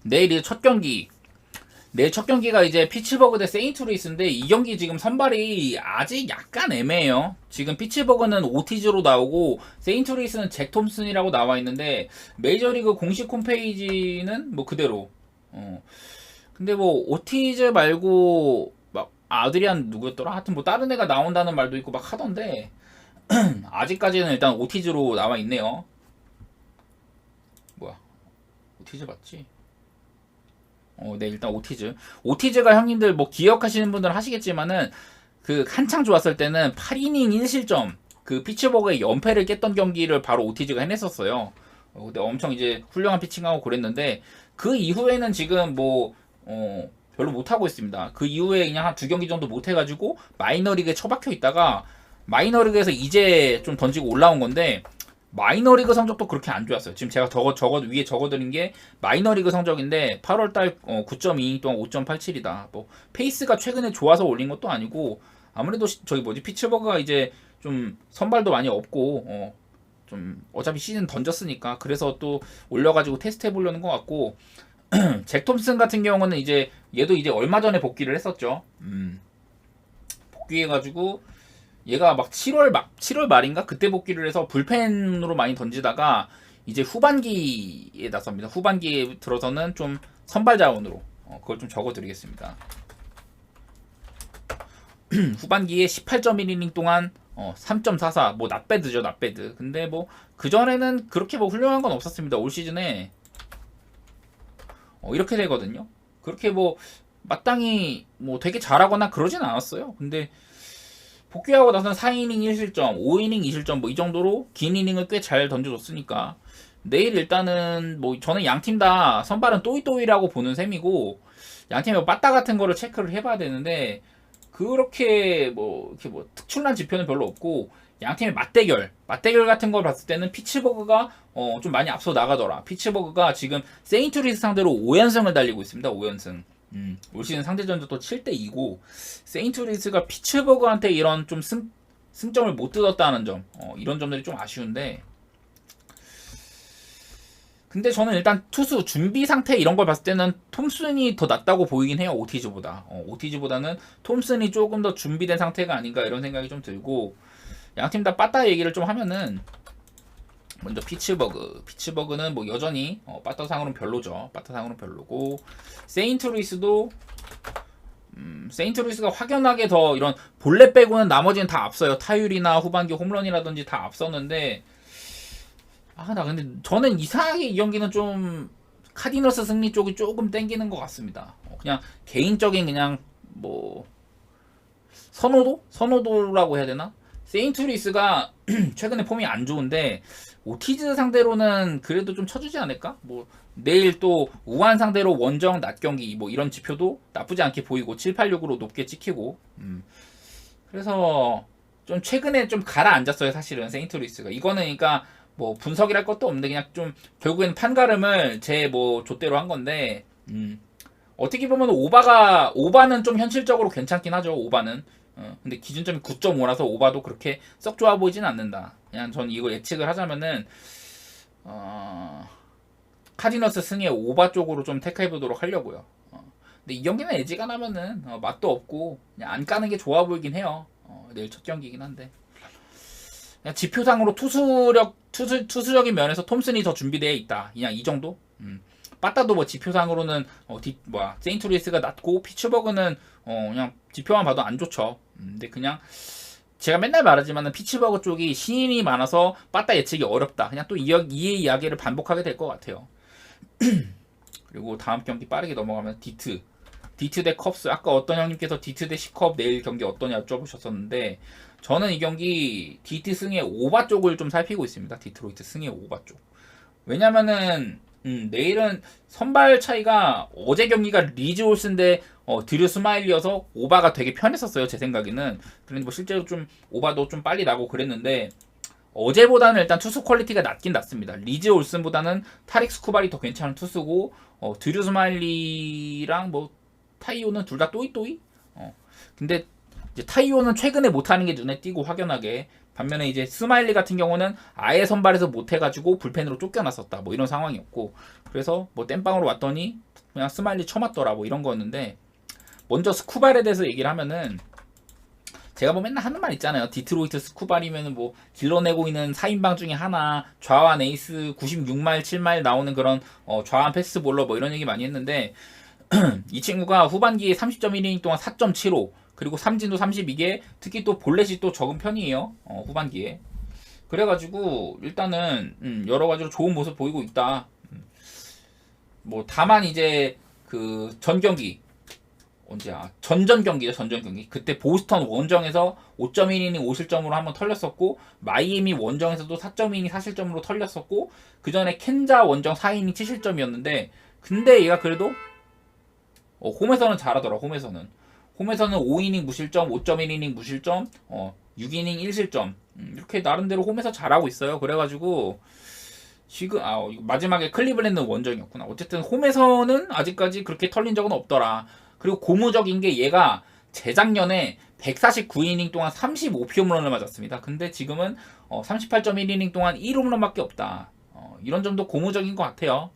내일 첫 경기. 내일 첫 경기가 이제 피츠버그 대 세인트루이스인데 이 경기 지금 선발이 아직 약간 애매해요. 지금 피츠버그는 오티즈로 나오고 세인트루이스는 잭 톰슨이라고 나와 있는데 메이저리그 공식 홈페이지는 뭐 그대로. 근데 뭐 오티즈 말고 막 아드리안 누구였더라? 하여튼 뭐 다른 애가 나온다는 말도 있고 막 하던데 아직까지는 일단 오티즈로 나와 있네요. 뭐야? 오티즈 맞지? 네, 일단 오티즈. 오티즈가 형님들 뭐 기억하시는 분들은 하시겠지만은 그 한창 좋았을 때는 8이닝 1실점 그 피츠버그의 연패를 깼던 경기를 바로 오티즈가 해냈었어요. 근데 엄청 이제 훌륭한 피칭하고 그랬는데 그 이후에는 지금 뭐 별로 못하고 있습니다. 그 이후에 그냥 한 두 경기 정도 못해가지고 마이너리그에 처박혀 있다가 마이너리그에서 이제 좀 던지고 올라온 건데 마이너리그 성적도 그렇게 안 좋았어요. 지금 제가 위에 적어드린 게 마이너리그 성적인데 8월달 9.2이닝 동안 5.87이다. 뭐 페이스가 최근에 좋아서 올린 것도 아니고 아무래도 저기 뭐지 피츠버그가 이제 좀 선발도 많이 없고 좀 어차피 시즌 던졌으니까 그래서 또 올려가지고 테스트 해보려는 것 같고 잭 톰슨 같은 경우는 이제 얘도 이제 얼마 전에 복귀를 했었죠. 복귀해가지고 얘가 막 7월 말인가 그때 복귀를 해서 불펜으로 많이 던지다가 이제 후반기에 나섭니다. 후반기에 들어서는 좀 선발 자원으로 그걸 좀 적어드리겠습니다. 후반기에 18.1이닝 동안 3.44 뭐 낫배드죠 낫배드. 근데 뭐 그 전에는 그렇게 뭐 훌륭한 건 없었습니다. 올 시즌에 이렇게 되거든요. 그렇게 뭐 마땅히 뭐 되게 잘하거나 그러진 않았어요. 근데 복귀하고 나서는 4이닝 1실점, 5이닝 2실점 뭐 이 정도로 긴 이닝을 꽤 잘 던져줬으니까 내일 일단은 뭐 저는 양팀 다 선발은 또이또이라고 보는 셈이고 양팀의 빠따 같은 거를 체크를 해봐야 되는데 그렇게 뭐 이렇게 뭐 특출난 지표는 별로 없고 양팀의 맞대결 같은 걸 봤을 때는 피츠버그가 좀 많이 앞서 나가더라. 피츠버그가 지금 세인트루이스 상대로 5연승을 달리고 있습니다. 5연승. 올 시즌 상대전도 7대2고 세인트루이스가 피츠버그한테 이런 좀 승점을 못 뜯었다는 점 이런 점들이 좀 아쉬운데 근데 저는 일단 투수 준비 상태 이런 걸 봤을 때는 톰슨이 더 낫다고 보이긴 해요. 오티즈보다 오티즈보다는 톰슨이 조금 더 준비된 상태가 아닌가 이런 생각이 좀 들고 양팀 다 빠따 얘기를 좀 하면은 먼저 피츠버그는 뭐 여전히 빠따상으로는 별로죠. 빠따상으로는 별로고 세인트루이스도 세인트루이스가 확연하게 더 이런 볼넷 빼고는 나머지는 다 앞서요. 타율이나 후반기 홈런이라든지 다 앞섰는데 나 근데 저는 이상하게 이 경기는 좀 카디너스 승리 쪽이 조금 땡기는 것 같습니다. 그냥 개인적인 그냥 뭐 선호도라고 해야 되나? 세인트루이스가 최근에 폼이 안 좋은데 오티즈 상대로는 그래도 좀 쳐주지 않을까? 뭐 내일 또 우한 상대로 원정 낮 경기 뭐 이런 지표도 나쁘지 않게 보이고 786으로 높게 찍히고 그래서 좀 최근에 좀 가라앉았어요. 사실은 세인트루이스가 이거는 그러니까 뭐 분석이랄 것도 없는데 그냥 좀 결국엔 판가름을 제 뭐 좆대로 한 건데 어떻게 보면 오바는 좀 현실적으로 괜찮긴 하죠. 오바는 근데 기준점이 9.5라서 오바도 그렇게 썩 좋아 보이진 않는다. 그냥 전 이거 예측을 하자면은 카디너스 승의 오바 쪽으로 좀 택해 보도록 하려고요. 근데 이 경기는 에지가 나면은 맛도 없고 그냥 안 까는 게 좋아 보이긴 해요. 내일 첫 경기이긴 한데 그냥 지표상으로 투수적인 면에서 톰슨이 더 준비되어 있다. 그냥 이 정도. 빠따도 뭐 지표상으로는 세인트루이스가 낮고 피츠버그는 그냥 지표만 봐도 안 좋죠. 근데 그냥 제가 맨날 말하지만은 피츠버그 쪽이 신인이 많아서 빠따 예측이 어렵다. 그냥 또 이 이야기를 반복하게 될 것 같아요. 그리고 다음 경기 빠르게 넘어가면 디트 대 컵스. 아까 어떤 형님께서 디트 대 시컵 내일 경기 어떠냐 여쭤보셨었는데 저는 이 경기 디트 승의 오바 쪽을 좀 살피고 있습니다. 디트로이트 승의 오바 쪽. 왜냐면은 내일은 선발 차이가 어제 경기가 리즈 올슨 대 드류 스마일리여서 오바가 되게 편했었어요. 제 생각에는. 그런데 뭐 실제로 좀 오바도 좀 빨리 나고 그랬는데 어제보다는 일단 투수 퀄리티가 낮긴 낮습니다. 리즈 올슨보다는 타릭 스쿠발이 더 괜찮은 투수고 드류 스마일리랑 뭐 타이오는 둘 다 또이또이. 근데 이제 타이오는 최근에 못하는 게 눈에 띄고 확연하게 반면에 이제 스마일리 같은 경우는 아예 선발에서 못해가지고 불펜으로 쫓겨났었다 뭐 이런 상황이었고 그래서 뭐 땜빵으로 왔더니 그냥 스마일리 쳐맞더라 뭐 이런 거였는데, 먼저 스쿠발에 대해서 얘기를 하면은, 제가 뭐 맨날 하는 말 있잖아요. 디트로이트 스쿠발이면은 뭐 길러내고 있는 4인방 중에 하나, 좌완 에이스 96마일 7마일 나오는 그런 좌완 패스볼러 뭐 이런 얘기 많이 했는데, 이 친구가 후반기에 30.1이닝 동안 4.75, 그리고 삼진도 32개, 특히 또 볼넷이 또 적은 편이에요. 후반기에. 그래가지고 일단은 여러 가지로 좋은 모습 보이고 있다. 뭐 다만 이제 그 전 경기, 언제야? 전전 경기죠, 전전 경기. 그때 보스턴 원정에서 5.1이닝 5실점으로 한번 털렸었고, 마이애미 원정에서도 4.2이닝 4실점으로 털렸었고, 그 전에 켄자 원정 4이닝 7실점이었는데, 근데 얘가 그래도 홈에서는 잘하더라. 홈에서는 5이닝 무실점, 5.1이닝 무실점, 6이닝 1실점. 이렇게 나름대로 홈에서 잘하고 있어요. 그래가지고 지금 마지막에 클리블랜드 원정이었구나. 어쨌든 홈에서는 아직까지 그렇게 털린 적은 없더라. 그리고 고무적인 게 얘가 재작년에 149이닝 동안 35홈런을 맞았습니다. 근데 지금은 38.1이닝 동안 1홈런밖에 없다. 이런 점도 고무적인 것 같아요.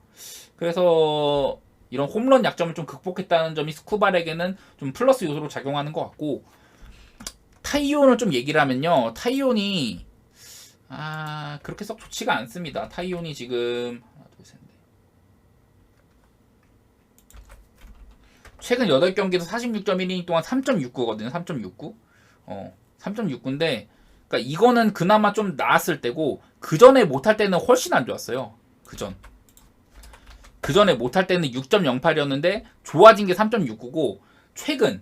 그래서 이런 홈런 약점을 좀 극복했다는 점이 스쿠발에게는 좀 플러스 요소로 작용하는 것 같고, 타이온을 좀 얘기를 하면요. 타이온이 그렇게 썩 좋지가 않습니다. 타이온이 지금 하나, 둘, 셋, 넷. 최근 8경기에서 46.1이닝 동안 3.69거든요. 3.69. 3.69인데, 그러니까 이거는 그나마 좀 나았을 때고, 그 전에 못할 때는 훨씬 안 좋았어요. 그 전에 못할 때는 6.08이었는데 좋아진 게 3.69고, 최근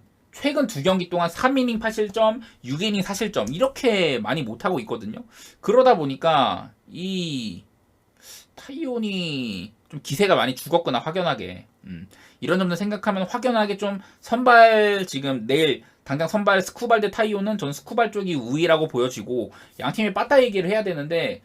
두 경기 동안 3이닝 8실점, 6이닝 4실점 이렇게 많이 못하고 있거든요. 그러다 보니까 이 타이온이 좀 기세가 많이 죽었구나, 확연하게. 이런 점들 생각하면 확연하게 좀 선발, 지금 내일 당장 선발 스쿠발 대 타이온은 저는 스쿠발 쪽이 우위라고 보여지고, 양팀의 빠따 얘기를 해야 되는데,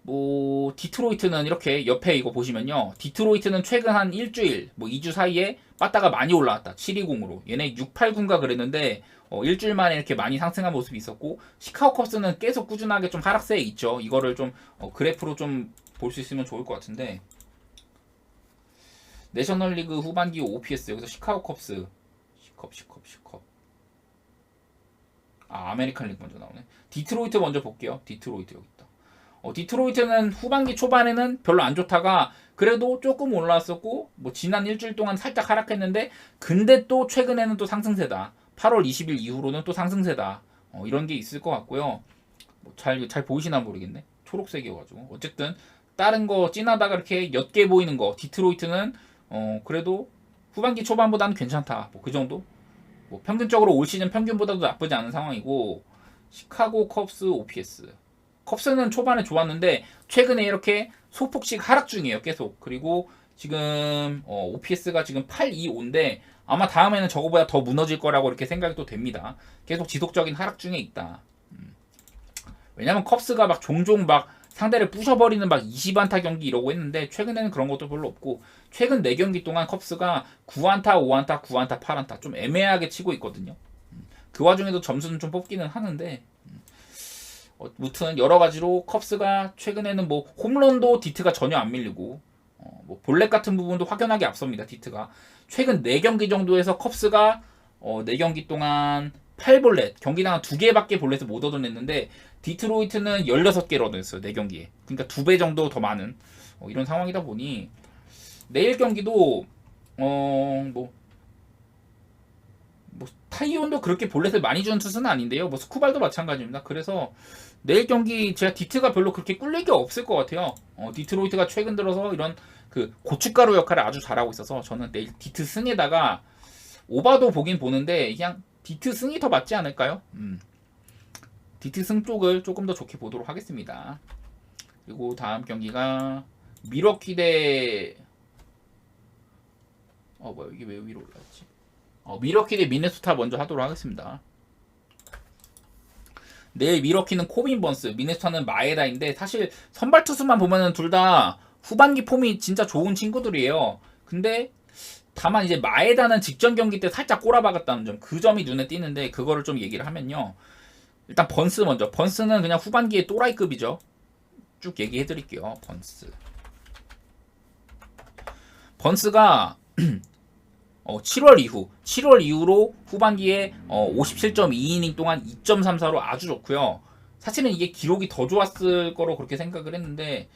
뭐 디트로이트는 이렇게 옆에 이거 보시면요, 디트로이트는 최근 한 일주일, 뭐 2주 사이에 빠따가 많이 올라왔다. 720으로. 얘네 689인가 그랬는데 일주일 만에 이렇게 많이 상승한 모습이 있었고, 시카고 컵스는 계속 꾸준하게 좀 하락세에 있죠. 이거를 좀 그래프로 좀 볼 수 있으면 좋을 것 같은데, 내셔널리그 후반기 OPS, 여기서 시카고 컵스, 시컵. 아메리칸 리그 먼저 나오네. 디트로이트 먼저 볼게요. 디트로이트 여기 있다. 디트로이트는 후반기 초반에는 별로 안 좋다가 그래도 조금 올라왔었고, 뭐 지난 일주일 동안 살짝 하락했는데, 근데 또 최근에는 또 상승세다. 8월 20일 이후로는 또 상승세다. 이런 게 있을 것 같고요. 뭐 잘 보이시나 모르겠네. 초록색이어가지고. 어쨌든 다른 거 진하다가 이렇게 옅게 보이는 거, 디트로이트는 그래도 후반기 초반보다는 괜찮다. 뭐 그 정도. 뭐 평균적으로 올 시즌 평균보다도 나쁘지 않은 상황이고, 시카고 컵스 OPS. 컵스는 초반에 좋았는데 최근에 이렇게 소폭씩 하락 중이에요, 계속. 그리고 지금 OPS가 지금 825인데 아마 다음에는 저거보다 더 무너질 거라고 이렇게 생각이 또 됩니다. 계속 지속적인 하락 중에 있다. 왜냐면 컵스가 막 종종 막 상대를 부셔버리는 막 20안타 경기 이러고 했는데, 최근에는 그런 것도 별로 없고, 최근 4경기 동안 컵스가 9안타, 5안타, 9안타, 8안타 좀 애매하게 치고 있거든요. 그 와중에도 점수는 좀 뽑기는 하는데, 무튼 여러 가지로 컵스가 최근에는 뭐 홈런도 디트가 전혀 안 밀리고, 뭐 볼넷 같은 부분도 확연하게 앞섭니다. 디트가 최근 4경기 정도에서 컵스가 4경기 동안 8볼넷, 경기당 2개밖에 볼넷을 못 얻어냈는데, 디트로이트는 16개를 얻어냈어요. 4경기에. 그러니까 2배 정도 더 많은 이런 상황이다 보니, 내일 경기도 뭐 타이온도 그렇게 볼넷을 많이 주는 투수는 아닌데요. 뭐 스쿠발도 마찬가지입니다. 그래서 내일 경기 제가 디트가 별로 그렇게 꿀릴 게 없을 것 같아요. 디트로이트가 최근 들어서 이런 그 고춧가루 역할을 아주 잘하고 있어서 저는 내일 디트 승에다가 오바도 보긴 보는데 그냥 디트 승이 더 맞지 않을까요? 디트 승 쪽을 조금 더 좋게 보도록 하겠습니다. 그리고 다음 경기가 미러키 대 뭐야, 이게 왜 위로 올라왔지? 미러키 대 미네소타 먼저 하도록 하겠습니다. 내일 미러키는 코빈 번스, 미네소타는 마에다인데, 사실 선발 투수만 보면은 둘 다 후반기 폼이 진짜 좋은 친구들이에요. 근데 다만 이제 마에다는 직전 경기 때 살짝 꼬라박았다는 점, 그 점이 눈에 띄는데, 그거를 좀 얘기를 하면요. 일단 번스 먼저. 번스는 그냥 후반기에 또라이급이죠. 쭉 얘기해 드릴게요. 번스. 번스가 7월 이후로 후반기에 57.2이닝 동안 2.34로 아주 좋고요. 사실은 이게 기록이 더 좋았을 거로 그렇게 생각을 했는데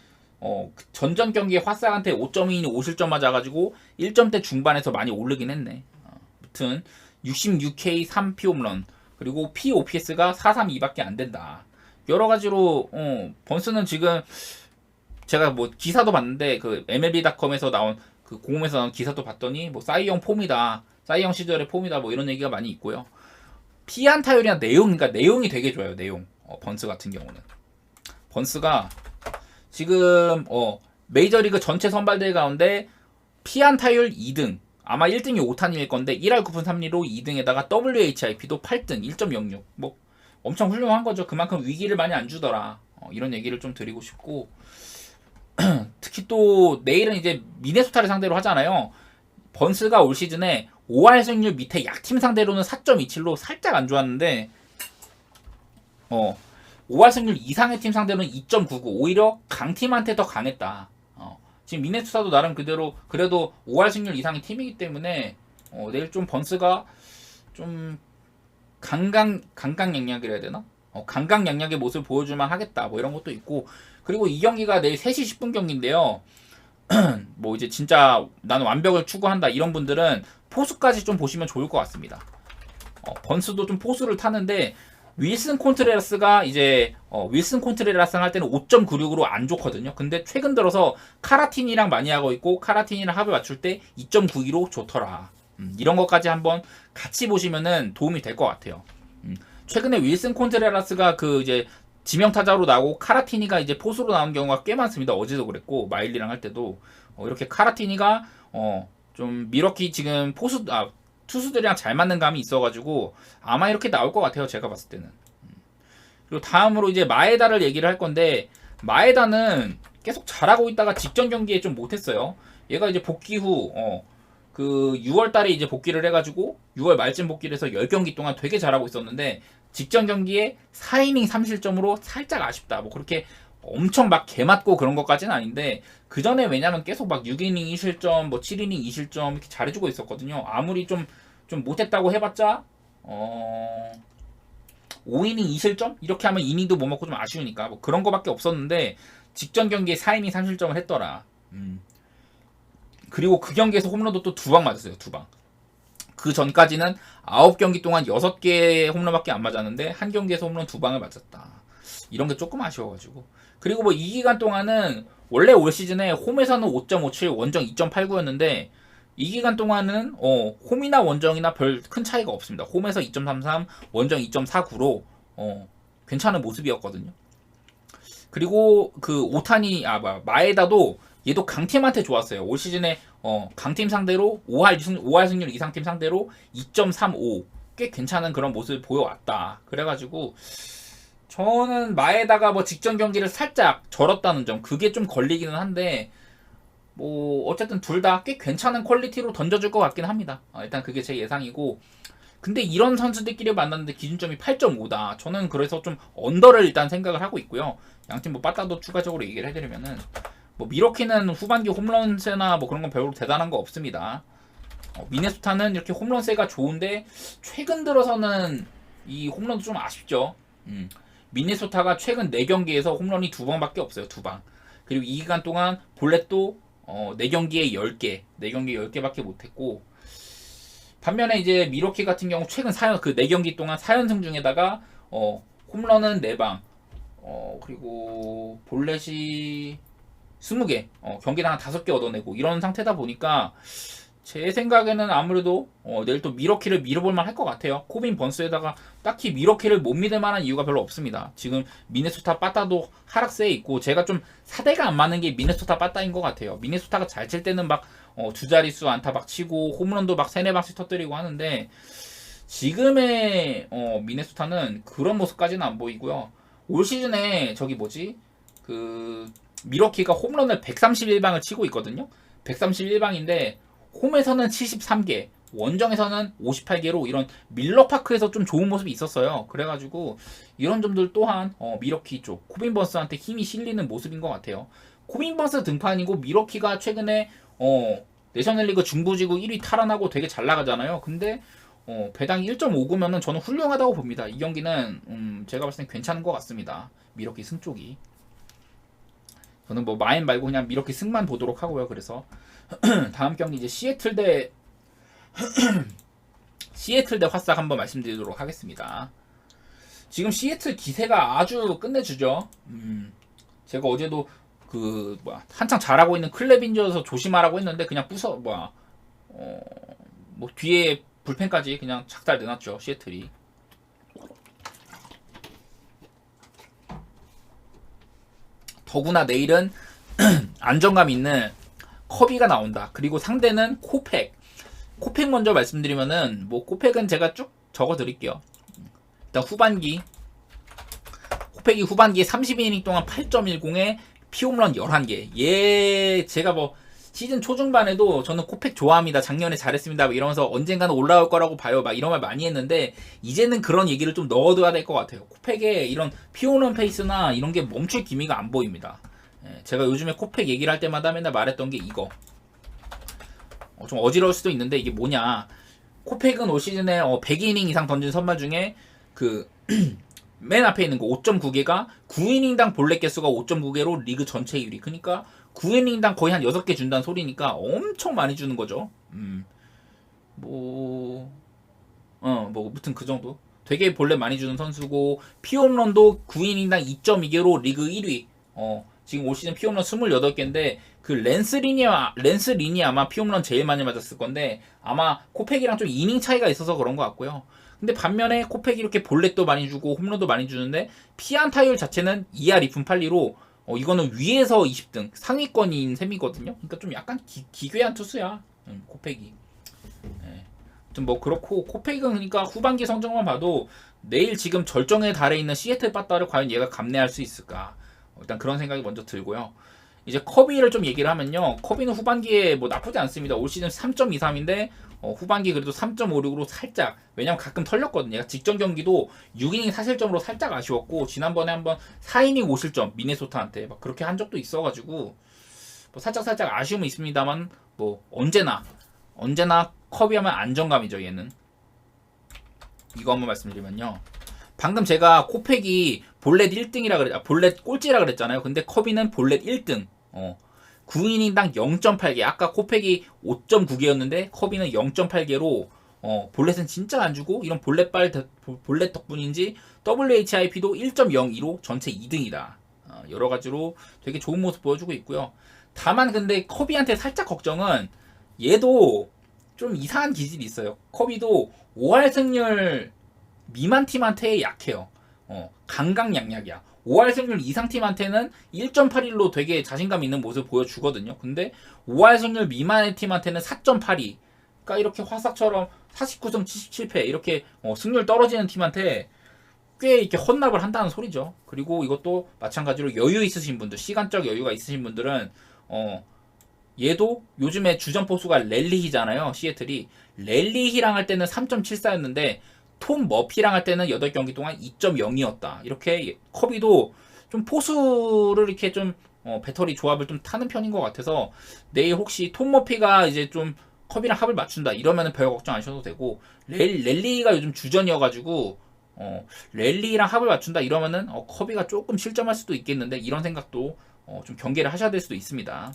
전전 경기에 화싹한테 5.2이닝 5실점 맞아가지고 1점대 중반에서 많이 오르긴 했네. 아무튼 66K 3피 홈런 그리고 POPS가 432밖에 안 된다. 여러 가지로 번스는 지금 제가 뭐 기사도 봤는데 그 MLB.com에서 나온 그 공홈에서 나온 기사도 봤더니 뭐 사이영 폼이다, 사이영 시절의 폼이다 뭐 이런 얘기가 많이 있고요. 피안타율이나 그러니까 내용이 되게 좋아요. 내용 번스 같은 경우는 번스가 지금 메이저리그 전체 선발대 가운데 피안타율 2등 아마 1등이 5탄일 건데 1할 9푼 3리로 2등에다가 WHIP도 8등 1.06 뭐 엄청 훌륭한 거죠. 그만큼 위기를 많이 안 주더라. 이런 얘기를 좀 드리고 싶고 특히 또 내일은 이제 미네소타를 상대로 하잖아요. 번스가 올 시즌에 5할 승률 밑에 약팀 상대로는 4.27로 살짝 안 좋았는데 5할 승률 이상의 팀 상대로는 2.99 오히려 강팀한테 더 강했다. 지금 미네소타도 나름 그대로 그래도 5할 승률 이상의 팀이기 때문에 내일 좀 번스가 좀 강강약약이라 해야 되나? 강강약약의 모습을 보여줄만 하겠다. 뭐 이런 것도 있고 그리고 이 경기가 내일 3시 10분 경기인데요. 뭐 이제 진짜 나는 완벽을 추구한다 이런 분들은 포수까지 좀 보시면 좋을 것 같습니다. 번스도 좀 포수를 타는데 윌슨 콘트레라스가 이제 윌슨 콘트레라스랑 할 때는 5.96으로 안 좋거든요. 근데 최근 들어서 카라틴이랑 많이 하고 있고 카라틴이랑 합을 맞출 때 2.92로 좋더라. 이런 것까지 한번 같이 보시면은 도움이 될 것 같아요. 최근에 윌슨 콘트레라스가 그 이제 지명타자로 나오고 카라티니가 이제 포수로 나온 경우가 꽤 많습니다. 어제도 그랬고 마일리랑 할 때도 이렇게 카라티니가 좀 미러키 지금 투수들이랑 잘 맞는 감이 있어가지고 아마 이렇게 나올 것 같아요. 제가 봤을 때는. 그리고 다음으로 이제 마에다를 얘기를 할 건데 마에다는 계속 잘하고 있다가 직전 경기에 좀 못했어요. 얘가 이제 복귀 후 그 6월 달에 이제 복귀를 해가지고 6월 말쯤 복귀를 해서 10경기 동안 되게 잘하고 있었는데 직전 경기에 4이닝 3실점으로 살짝 아쉽다. 뭐 그렇게 엄청 막 개맞고 그런 것까지는 아닌데 그 전에 왜냐면 계속 막 6이닝 2실점, 뭐 7이닝 2실점 이렇게 잘해주고 있었거든요. 아무리 좀 못했다고 해봤자 5이닝 2실점 이렇게 하면 이닝도 못 먹고 좀 아쉬우니까 뭐 그런 거밖에 없었는데 직전 경기에 4이닝 3실점을 했더라. 그리고 그 경기에서 홈런도 또 2방 맞았어요. 2방. 그 전까지는 9경기 동안 6개의 홈런밖에 안 맞았는데 한 경기에서 홈런 2방을 맞았다. 이런 게 조금 아쉬워가지고. 그리고 뭐 이 기간 동안은 원래 올 시즌에 홈에서는 5.57, 원정 2.89였는데 이 기간 동안은 홈이나 원정이나 별 큰 차이가 없습니다. 홈에서 2.33, 원정 2.49로 괜찮은 모습이었거든요. 그리고 그 오타니 마에다도 얘도 강팀한테 좋았어요. 올 시즌에 강팀 상대로 5할 승률 이상팀 상대로 2.35 꽤 괜찮은 그런 모습을 보여왔다. 그래가지고 저는 마에다가 뭐 직전 경기를 살짝 절었다는 점 그게 좀 걸리기는 한데 뭐 어쨌든 둘 다 꽤 괜찮은 퀄리티로 던져줄 것 같긴 합니다. 일단 그게 제 예상이고 근데 이런 선수들끼리 만났는데 기준점이 8.5다. 저는 그래서 좀 언더를 일단 생각을 하고 있고요. 양팀 뭐 빠따도 추가적으로 얘기를 해드리면은 뭐 미러키는 후반기 홈런세나 뭐 그런 건 별로 대단한 거 없습니다. 미네소타는 이렇게 홈런세가 좋은데 최근 들어서는 이 홈런도 좀 아쉽죠. 미네소타가 최근 4경기에서 홈런이 2방밖에 없어요. 2방. 그리고 이 기간 동안 볼넷도 4경기에 10개, 4경기에 10개밖에 못했고 반면에 이제 미러키 같은 경우 최근 4경기 동안 4연승 중에다가 홈런은 4방, 그리고 볼넷이 20개, 경기당 한 5개 얻어내고 이런 상태다 보니까 제 생각에는 아무래도 내일 또 미러키를 밀어볼만 할 것 같아요. 코빈 번스에다가 딱히 미러키를 못 믿을 만한 이유가 별로 없습니다. 지금 미네소타 빠따도 하락세에 있고 제가 좀 사대가 안 맞는 게 미네소타 빠따인 것 같아요. 미네소타가 잘 칠 때는 막 두 자릿수 안타 막 치고 홈런도 막 3-4방씩 터뜨리고 하는데 지금의 미네소타는 그런 모습까지는 안 보이고요. 올 시즌에 그 미러키가 홈런을 131방을 치고 있거든요. 131방인데 홈에서는 73개, 원정에서는 58개로 이런 밀러파크에서 좀 좋은 모습이 있었어요. 그래가지고 이런 점들 또한 미러키 쪽 코빈 번스한테 힘이 실리는 모습인 것 같아요. 코빈 번스 등판이고 미러키가 최근에 내셔널리그 중부지구 1위 탈환하고 되게 잘 나가잖아요. 근데 배당 1.59면은 저는 훌륭하다고 봅니다. 이 경기는 제가 봤을 땐 괜찮은 것 같습니다. 미러키 승 쪽이. 저는 뭐 마인 말고 그냥 미러키 승만 보도록 하고요. 그래서 다음 경기 이제 시애틀 대 화싹 한번 말씀드리도록 하겠습니다. 지금 시애틀 기세가 아주 끝내주죠. 제가 어제도 한창 잘하고 있는 클레빈저에서 조심하라고 했는데 그냥 뭐 뒤에 불펜까지 그냥 착달 내놨죠. 시애틀이. 더구나 내일은 안정감 있는 커비가 나온다. 그리고 상대는 코팩 먼저 말씀드리면은 뭐 코팩은 제가 쭉 적어 드릴게요. 일단 코팩이 후반기에 32이닝 동안 8.10에 피홈런 11개. 제가 뭐 시즌 초중반에도 저는 코팩 좋아합니다. 작년에 잘했습니다. 이러면서 언젠가는 올라올 거라고 봐요. 막 이런 말 많이 했는데 이제는 그런 얘기를 좀 넣어둬야 될 것 같아요. 코팩에 이런 피홈런 페이스나 이런 게 멈출 기미가 안 보입니다. 제가 요즘에 코팩 얘기를 할 때마다 맨날 말했던 게 이거. 좀 어지러울 수도 있는데 이게 뭐냐. 코팩은 올 시즌에 100이닝 이상 던진 선발 중에 맨 앞에 있는 거 5.9개가 9이닝당 볼넷 개수가 5.9개로 리그 전체 1위. 그러니까 9이닝당 거의 한 6개 준다는 소리니까 엄청 많이 주는 거죠. 무튼 그 정도. 되게 볼넷 많이 주는 선수고 피홈런도 9이닝당 2.2개로 리그 1위. 지금 올 시즌 피홈런 28개인데 그 랜스 린이 아마 피홈런 제일 많이 맞았을 건데 아마 코팩이랑 좀 이닝 차이가 있어서 그런 것 같고요. 근데 반면에 코팩이 이렇게 볼넷도 많이 주고 홈런도 많이 주는데 피안타율 자체는 2할 2푼 8리로 이거는 위에서 20등 상위권인 셈이거든요. 그러니까 좀 약간 기괴한 투수야. 코팩이. 좀 뭐 그렇고 코팩은 그러니까 후반기 성적만 봐도 내일 지금 절정에 달해 있는 시애틀 빠따를 과연 얘가 감내할 수 있을까? 일단 그런 생각이 먼저 들고요. 이제 커비를 좀 얘기를 하면요. 커비는 후반기에 뭐 나쁘지 않습니다. 올 시즌 3.23인데 후반기 그래도 3.56으로 살짝, 왜냐면 가끔 털렸거든요. 얘가 직전 경기도 6이닝 사실점으로 살짝 아쉬웠고 지난번에 한번 4이닝 5실점 미네소타한테 막 그렇게 한 적도 있어가지고 뭐 살짝 아쉬움은 있습니다만 뭐 언제나 커비하면 안정감이죠. 얘는. 이거 한번 말씀드리면요. 방금 제가 코팩이 볼넷 1등이라 볼넷 꼴찌라 그랬잖아요. 근데 커비는 볼넷 1등. 9이닝당 0.8개. 아까 코팩이 5.9개였는데 커비는 0.8개로 볼넷은 진짜 안 주고 이런 볼넷 덕분인지 WHIP도 1.02로 전체 2등이다. 여러 가지로 되게 좋은 모습 보여주고 있고요. 다만 근데 커비한테 살짝 걱정은 얘도 좀 이상한 기질이 있어요. 커비도 5할 승률 미만 팀한테 약해요. 강강약약이야. 5할 승률 이상 팀한테는 1.81로 되게 자신감 있는 모습을 보여주거든요. 근데 5할 승률 미만의 팀한테는 4.82. 그러니까 이렇게 화싹처럼 49승 77패 이렇게 승률 떨어지는 팀한테 꽤 이렇게 헌납을 한다는 소리죠. 그리고 이것도 마찬가지로 여유 있으신 분들, 시간적 여유가 있으신 분들은 얘도 요즘에 주전 포수가 랠리히잖아요. 시애틀이 랠리히랑 할 때는 3.74였는데 톰 머피랑 할 때는 8경기 동안 2.0이었다. 이렇게 커비도 좀 포수를 이렇게 좀 배터리 조합을 좀 타는 편인 것 같아서 내일 혹시 톰 머피가 이제 좀 커비랑 합을 맞춘다 이러면은 별 걱정 안 하셔도 되고, 랠리가 요즘 주전이어가지고 랠리랑 합을 맞춘다 이러면은 커비가 조금 실점할 수도 있겠는데 이런 생각도 좀 경계를 하셔야 될 수도 있습니다.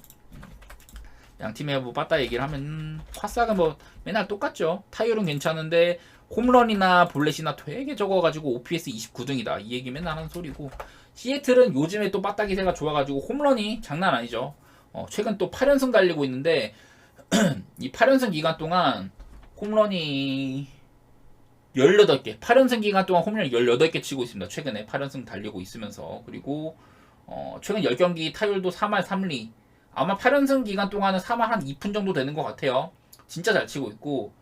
양 팀의 뭐 빠따 얘기를 하면 화싹은 뭐 맨날 똑같죠. 타율은 괜찮은데 홈런이나 볼넷이나 되게 적어가지고 OPS 29등이다. 이 얘기 맨날 하는 소리고, 시애틀은 요즘에 또 빠따 기세가 좋아가지고 홈런이 장난 아니죠. 최근 또 8연승 달리고 있는데 이 8연승 기간 동안 홈런이 18개, 8연승 기간 동안 홈런 18개 치고 있습니다. 최근에 8연승 달리고 있으면서. 그리고 최근 10경기 타율도 3할 3리. 아마 8연승 기간 동안은 3할 한 2푼 정도 되는 것 같아요. 진짜 잘 치고 있고,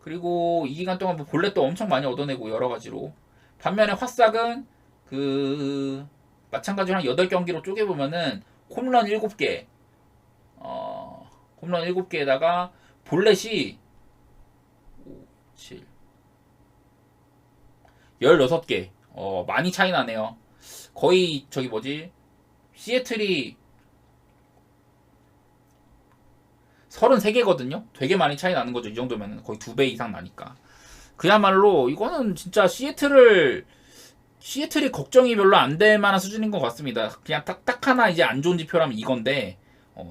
그리고 이 기간 동안 뭐 볼넷도 엄청 많이 얻어내고 여러 가지로. 반면에 화싹은 마찬가지로 한 8경기로 쪼개보면은 홈런 7개, 홈런 7개에다가 볼넷이 5, 7, 16개. 많이 차이 나네요. 거의 시애틀이 33개거든요. 되게 많이 차이 나는 거죠. 이 정도면 거의 2배 이상 나니까. 그야말로 이거는 진짜 시애틀이 걱정이 별로 안 될 만한 수준인 것 같습니다. 그냥 딱 하나 이제 안 좋은 지표라면 이건데,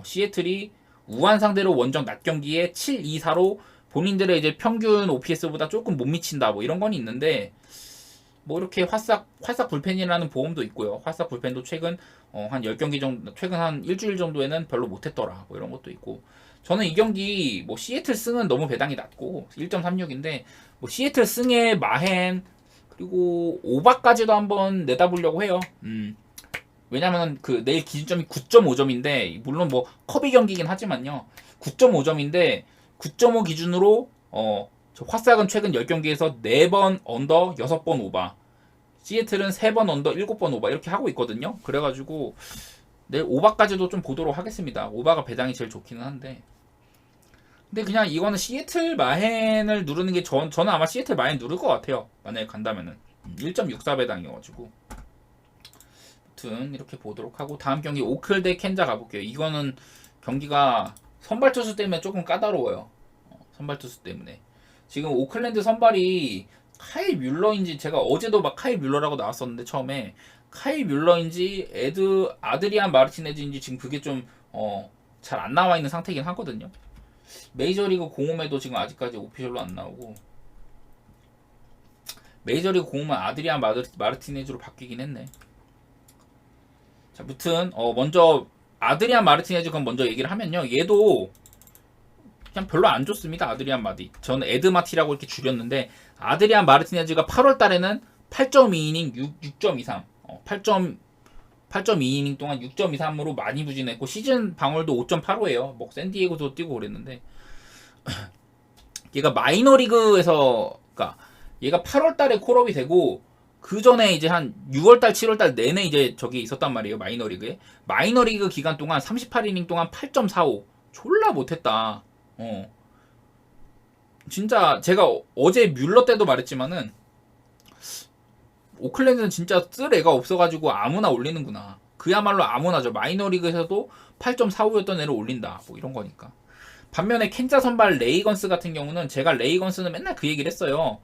시애틀이 우한 상대로 원정 낮 경기에 7-2-4로 본인들의 이제 평균 OPS보다 조금 못 미친다 뭐 이런 건 있는데, 뭐 이렇게 화싹 불펜이라는 보험도 있고요. 화싹 불펜도 최근 한 10경기 정도, 최근 한 일주일 정도에는 별로 못했더라 뭐 이런 것도 있고, 저는 이 경기 뭐 시애틀 승은 너무 배당이 낮고 1.36인데 뭐 시애틀 승의 마행 그리고 오바까지도 한번 내다보려고 해요. 왜냐면 그 내일 기준점이 9.5점인데 물론 뭐 커비 경기긴 하지만요. 9.5점인데 9.5 기준으로 저 화싹은 최근 10경기에서 4번 언더 6번 오바, 시애틀은 3번 언더 7번 오바 이렇게 하고 있거든요. 그래가지고 내일 오바까지도 좀 보도록 하겠습니다. 오바가 배당이 제일 좋기는 한데, 근데 그냥 이거는 시애틀 마헨을 누르는 게 저는 아마 시애틀 마헨 누를 것 같아요. 만약에 간다면은 1.64 배당이어가지고. 아무튼 이렇게 보도록 하고 다음 경기 오클 대 켄자 가볼게요. 이거는 경기가 선발 투수 때문에 조금 까다로워요. 선발 투수 때문에 지금 오클랜드 선발이 카일 뮬러인지, 제가 어제도 막 카일 뮬러라고 나왔었는데 처음에 카일 뮬러인지 아드리안 마르티네즈인지 지금 그게 좀 잘 안 나와 있는 상태이긴 하거든요. 메이저리그 공홈에도 지금 아직까지 오피셜로 안 나오고, 메이저리그 공홈은 아드리안 마르티네즈로 바뀌긴 했네. 자, 무튼 먼저 아드리안 마르티네즈 그럼 먼저 얘기를 하면요, 얘도 그냥 별로 안 좋습니다. 아드리안 마디. 저는 에드마티라고 이렇게 줄였는데, 아드리안 마르티네즈가 8월 달에는 8.2이닝 6.23, 8.2이닝 동안 6.23으로 많이 부진했고, 시즌 방어율도 5.85예요. 뭐 샌디에고도 뛰고 그랬는데, 얘가 마이너리그에서, 그러니까 얘가 8월 달에 콜업이 되고 그 전에 이제 한 6월 달, 7월 달 내내 이제 저기 있었단 말이에요. 마이너리그에. 마이너리그 기간 동안 38이닝 동안 8.45. 졸라 못했다. 진짜 제가 어제 뮬러 때도 말했지만은 오클랜드는 진짜 쓸 애가 없어가지고 아무나 올리는구나. 그야말로 아무나죠. 마이너리그에서도 8.45였던 애를 올린다. 뭐 이런 거니까. 반면에 켄자 선발 레이건스 같은 경우는 제가 레이건스는 맨날 그 얘기를 했어요.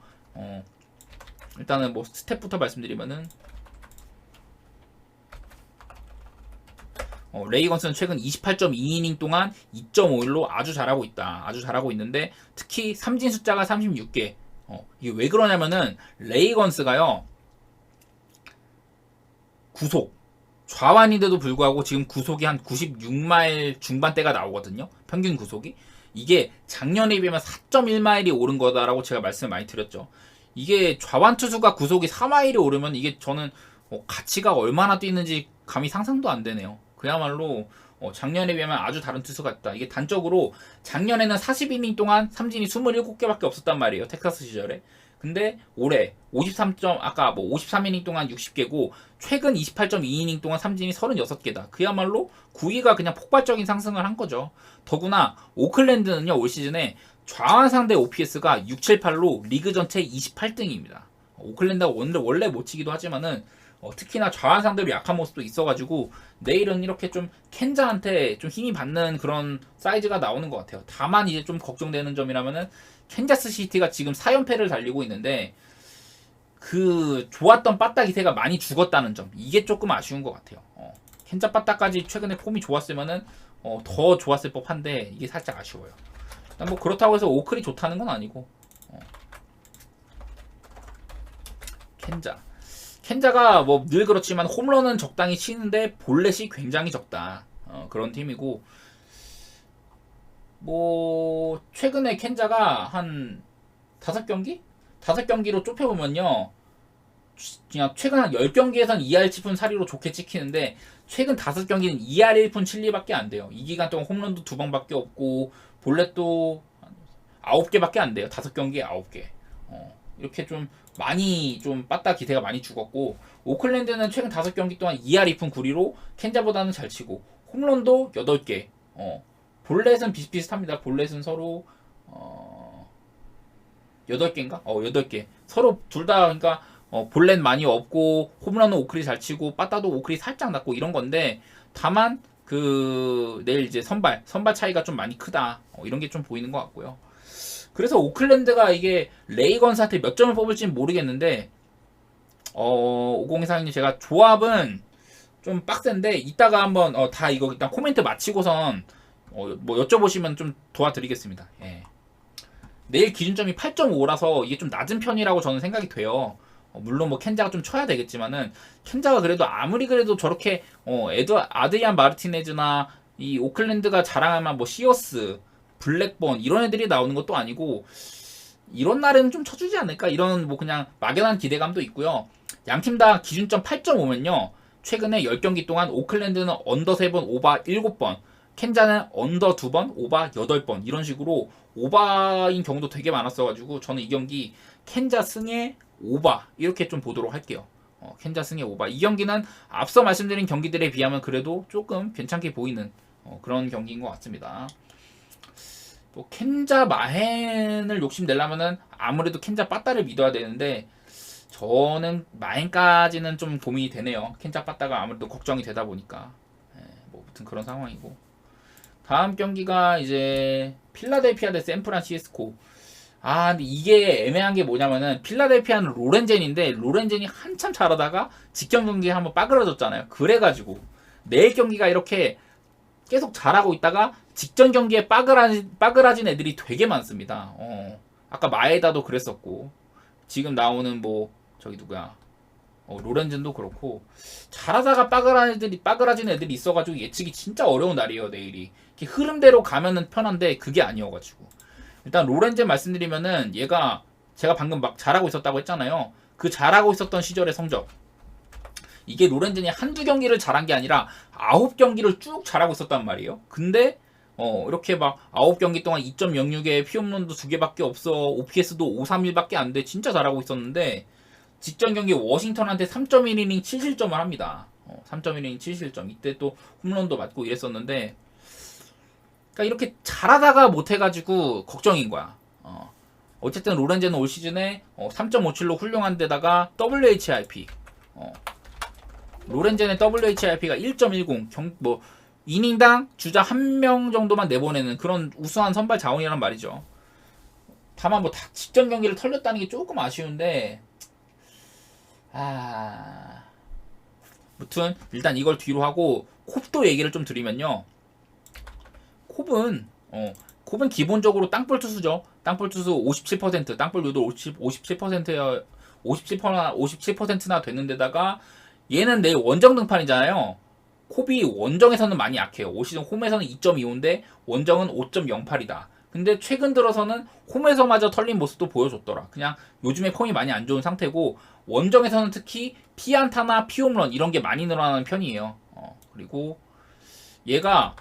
일단은 뭐 스텝부터 말씀드리면은 레이건스는 최근 28.2이닝 동안 2.51로 아주 잘하고 있다. 아주 잘하고 있는데 특히 삼진 숫자가 36개. 이게 왜 그러냐면은 레이건스가요, 구속 좌완인데도 불구하고 지금 구속이 한 96마일 중반대가 나오거든요. 평균 구속이. 이게 작년에 비하면 4.1마일이 오른 거다라고 제가 말씀을 많이 드렸죠. 이게 좌완 투수가 구속이 4마일이 오르면 이게 저는 가치가 얼마나 뛰는지 감히 상상도 안 되네요. 그야말로 작년에 비하면 아주 다른 투수 같다. 이게 단적으로 작년에는 40이닝 동안 삼진이 27개밖에 없었단 말이에요. 텍사스 시절에. 근데 올해 53이닝 동안 60개고 최근 28.2이닝 동안 삼진이 36개다. 그야말로 9위가 그냥 폭발적인 상승을 한 거죠. 더구나 오클랜드는요, 올 시즌에 좌완 상대 OPS가 678로 리그 전체 28등입니다. 오클랜드가 원래 못 치기도 하지만은 특히나 좌완 상대로 약한 모습도 있어가지고 내일은 이렇게 좀 켄자한테 좀 힘이 받는 그런 사이즈가 나오는 것 같아요. 다만 이제 좀 걱정되는 점이라면은 캔자스 시티가 지금 4연패를 달리고 있는데 그 좋았던 빠따 기세가 많이 죽었다는 점, 이게 조금 아쉬운 것 같아요. 캔자 빠따까지 최근에 폼이 좋았으면은 더 좋았을 법한데 이게 살짝 아쉬워요. 뭐 그렇다고 해서 오클이 좋다는 건 아니고. 켄자가 뭐 늘 그렇지만 홈런은 적당히 치는데 볼넷이 굉장히 적다. 그런 팀이고, 뭐 최근에 켄자가 한 5경기? 5경기로 좁혀보면요, 그냥 최근 한 10경기에선 2할 7푼 4리로 좋게 찍히는데 최근 5경기는 2할 1푼 7리밖에 안 돼요. 이 기간 동안 홈런도 2방밖에 없고 볼넷도 9개밖에 안 돼요. 5경기에 9개. 이렇게 좀 많이 좀 빠따 기세가 많이 죽었고, 오클랜드는 최근 5경기 동안 2할 2푼 9리로 켄자보다는 잘 치고 홈런도 8개. 볼넷은 비슷비슷합니다. 볼넷은 서로 8개인가? 8개. 서로 둘 다 그러니까 볼넷 많이 없고 홈런은 오클이 잘 치고 빠따도 오클이 살짝 낮고 이런 건데, 다만 내일 이제 선발 차이가 좀 많이 크다. 이런 게 좀 보이는 것 같고요. 그래서 오클랜드가 이게 레이건스한테 몇 점을 뽑을지는 모르겠는데 5024님 제가 조합은 좀 빡센데 이따가 한번 다 이거 일단 코멘트 마치고선 뭐 여쭤보시면 좀 도와드리겠습니다. 예. 내일 기준점이 8.5라서 이게 좀 낮은 편이라고 저는 생각이 돼요. 물론 뭐 켄자가 좀 쳐야 되겠지만은 켄자가 그래도 아무리 그래도 저렇게 아드리안 마르티네즈나 이 오클랜드가 자랑할 만한 뭐 시어스, 블랙본 이런 애들이 나오는 것도 아니고 이런 날에는 좀 쳐주지 않을까 이런 뭐 그냥 막연한 기대감도 있고요. 양팀 다 기준점 8.5면요. 최근에 10경기 동안 오클랜드는 언더 3번, 오바 7번, 켄자는 언더 2번, 오바 8번 이런 식으로 오바인 경우도 되게 많았어가지고 저는 이 경기 켄자 승에 오바 이렇게 좀 보도록 할게요. 켄자 승에 오바. 이 경기는 앞서 말씀드린 경기들에 비하면 그래도 조금 괜찮게 보이는 그런 경기인 것 같습니다. 또 켄자 마헨을 욕심내려면은 아무래도 켄자 빠따를 믿어야 되는데 저는 마헨까지는 좀 고민이 되네요. 켄자 빠따가 아무래도 걱정이 되다 보니까 뭐 아무튼 그런 상황이고 다음 경기가 이제 필라델피아 대 샌프란시스코. 근데 이게 애매한 게 뭐냐면은 필라델피아는 로렌젠인데 로렌젠이 한참 잘하다가 직전 경기에 한번 빠그러졌잖아요. 그래가지고 내일 경기가 이렇게 계속 잘하고 있다가 직전 경기에 빠그라진 애들이 되게 많습니다. 아까 마에다도 그랬었고 지금 나오는 뭐 저기 누구야 로렌젠도 그렇고 잘하다가 빠그라진 애들이 있어가지고 예측이 진짜 어려운 날이에요. 내일이 이렇게 흐름대로 가면은 편한데 그게 아니어가지고 일단 로렌젠 말씀드리면은 얘가 제가 방금 막 잘하고 있었다고 했잖아요. 그 잘하고 있었던 시절의 성적 이게 로렌젠이 한두 경기를 잘한 게 아니라 9경기를 쭉 잘하고 있었단 말이에요. 근데 이렇게 막 9경기 동안 2.06에 피홈런도 2개밖에 없어. OPS도 531밖에 안 돼. 진짜 잘하고 있었는데 직전 경기 워싱턴한테 3.1이닝 7실점을 합니다. 3.1이닝 7실점. 이때 또 홈런도 맞고 이랬었는데 그러니까 이렇게 잘하다가 못해가지고 걱정인 거야. 어쨌든 로렌젠은 올 시즌에 3.57로 훌륭한 데다가 WHIP 로렌젠의 WHIP가 1.10 뭐 이닝당 주자 1명 정도만 내보내는 그런 우수한 선발 자원이란 말이죠. 다만 뭐 직전 경기를 털렸다는 게 조금 아쉬운데 무튼 일단 이걸 뒤로 하고 콥도 얘기를 좀 드리면요. 콥은 기본적으로 땅볼 투수죠. 땅볼 투수 57%, 땅볼 유도 57%나 되는 데다가 얘는 내일 원정 등판이잖아요. 콥이 원정에서는 많이 약해요. 올 시즌 홈에서는 2.25인데 원정은 5.08이다. 근데 최근 들어서는 홈에서마저 털린 모습도 보여줬더라. 그냥 요즘에 폼이 많이 안 좋은 상태고 원정에서는 특히 피안타나 피홈런 이런 게 많이 늘어나는 편이에요. 그리고 얘가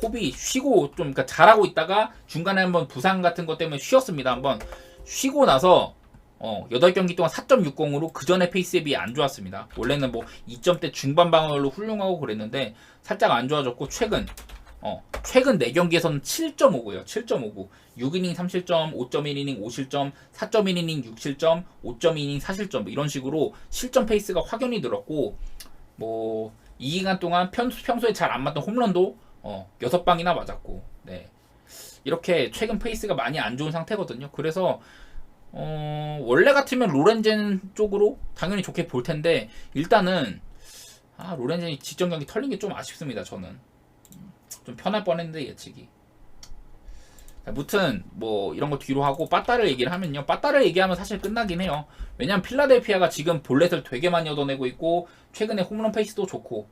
콥이 쉬고 좀 그러니까 잘하고 있다가 중간에 한번 부상 같은 것 때문에 쉬었습니다. 한번 쉬고 나서 8경기 동안 4.60으로 그 전에 페이스에 비해 안 좋았습니다. 원래는 뭐 2점대 중반 방어율로 훌륭하고 그랬는데 살짝 안 좋아졌고 최근 4경기에서는 7.59예요. 7.59. 6이닝 3실점, 5.1이닝 5실점, 4.1이닝 6실점, 5.2이닝 4실점 뭐 이런 식으로 실점 페이스가 확연히 늘었고 뭐 이 기간 동안 평소에 잘 안 맞던 홈런도 6방이나 맞았고 네. 이렇게 최근 페이스가 많이 안 좋은 상태거든요. 그래서 원래 같으면 로렌젠 쪽으로 당연히 좋게 볼 텐데 일단은 로렌젠이 직전 경기 털린 게 좀 아쉽습니다. 저는 좀 편할 뻔했는데 예측이. 무튼 뭐 이런 거 뒤로 하고 빠따를 얘기를 하면요. 빠따를 얘기하면 사실 끝나긴 해요. 왜냐면 필라델피아가 지금 볼넷을 되게 많이 얻어내고 있고 최근에 홈런 페이스도 좋고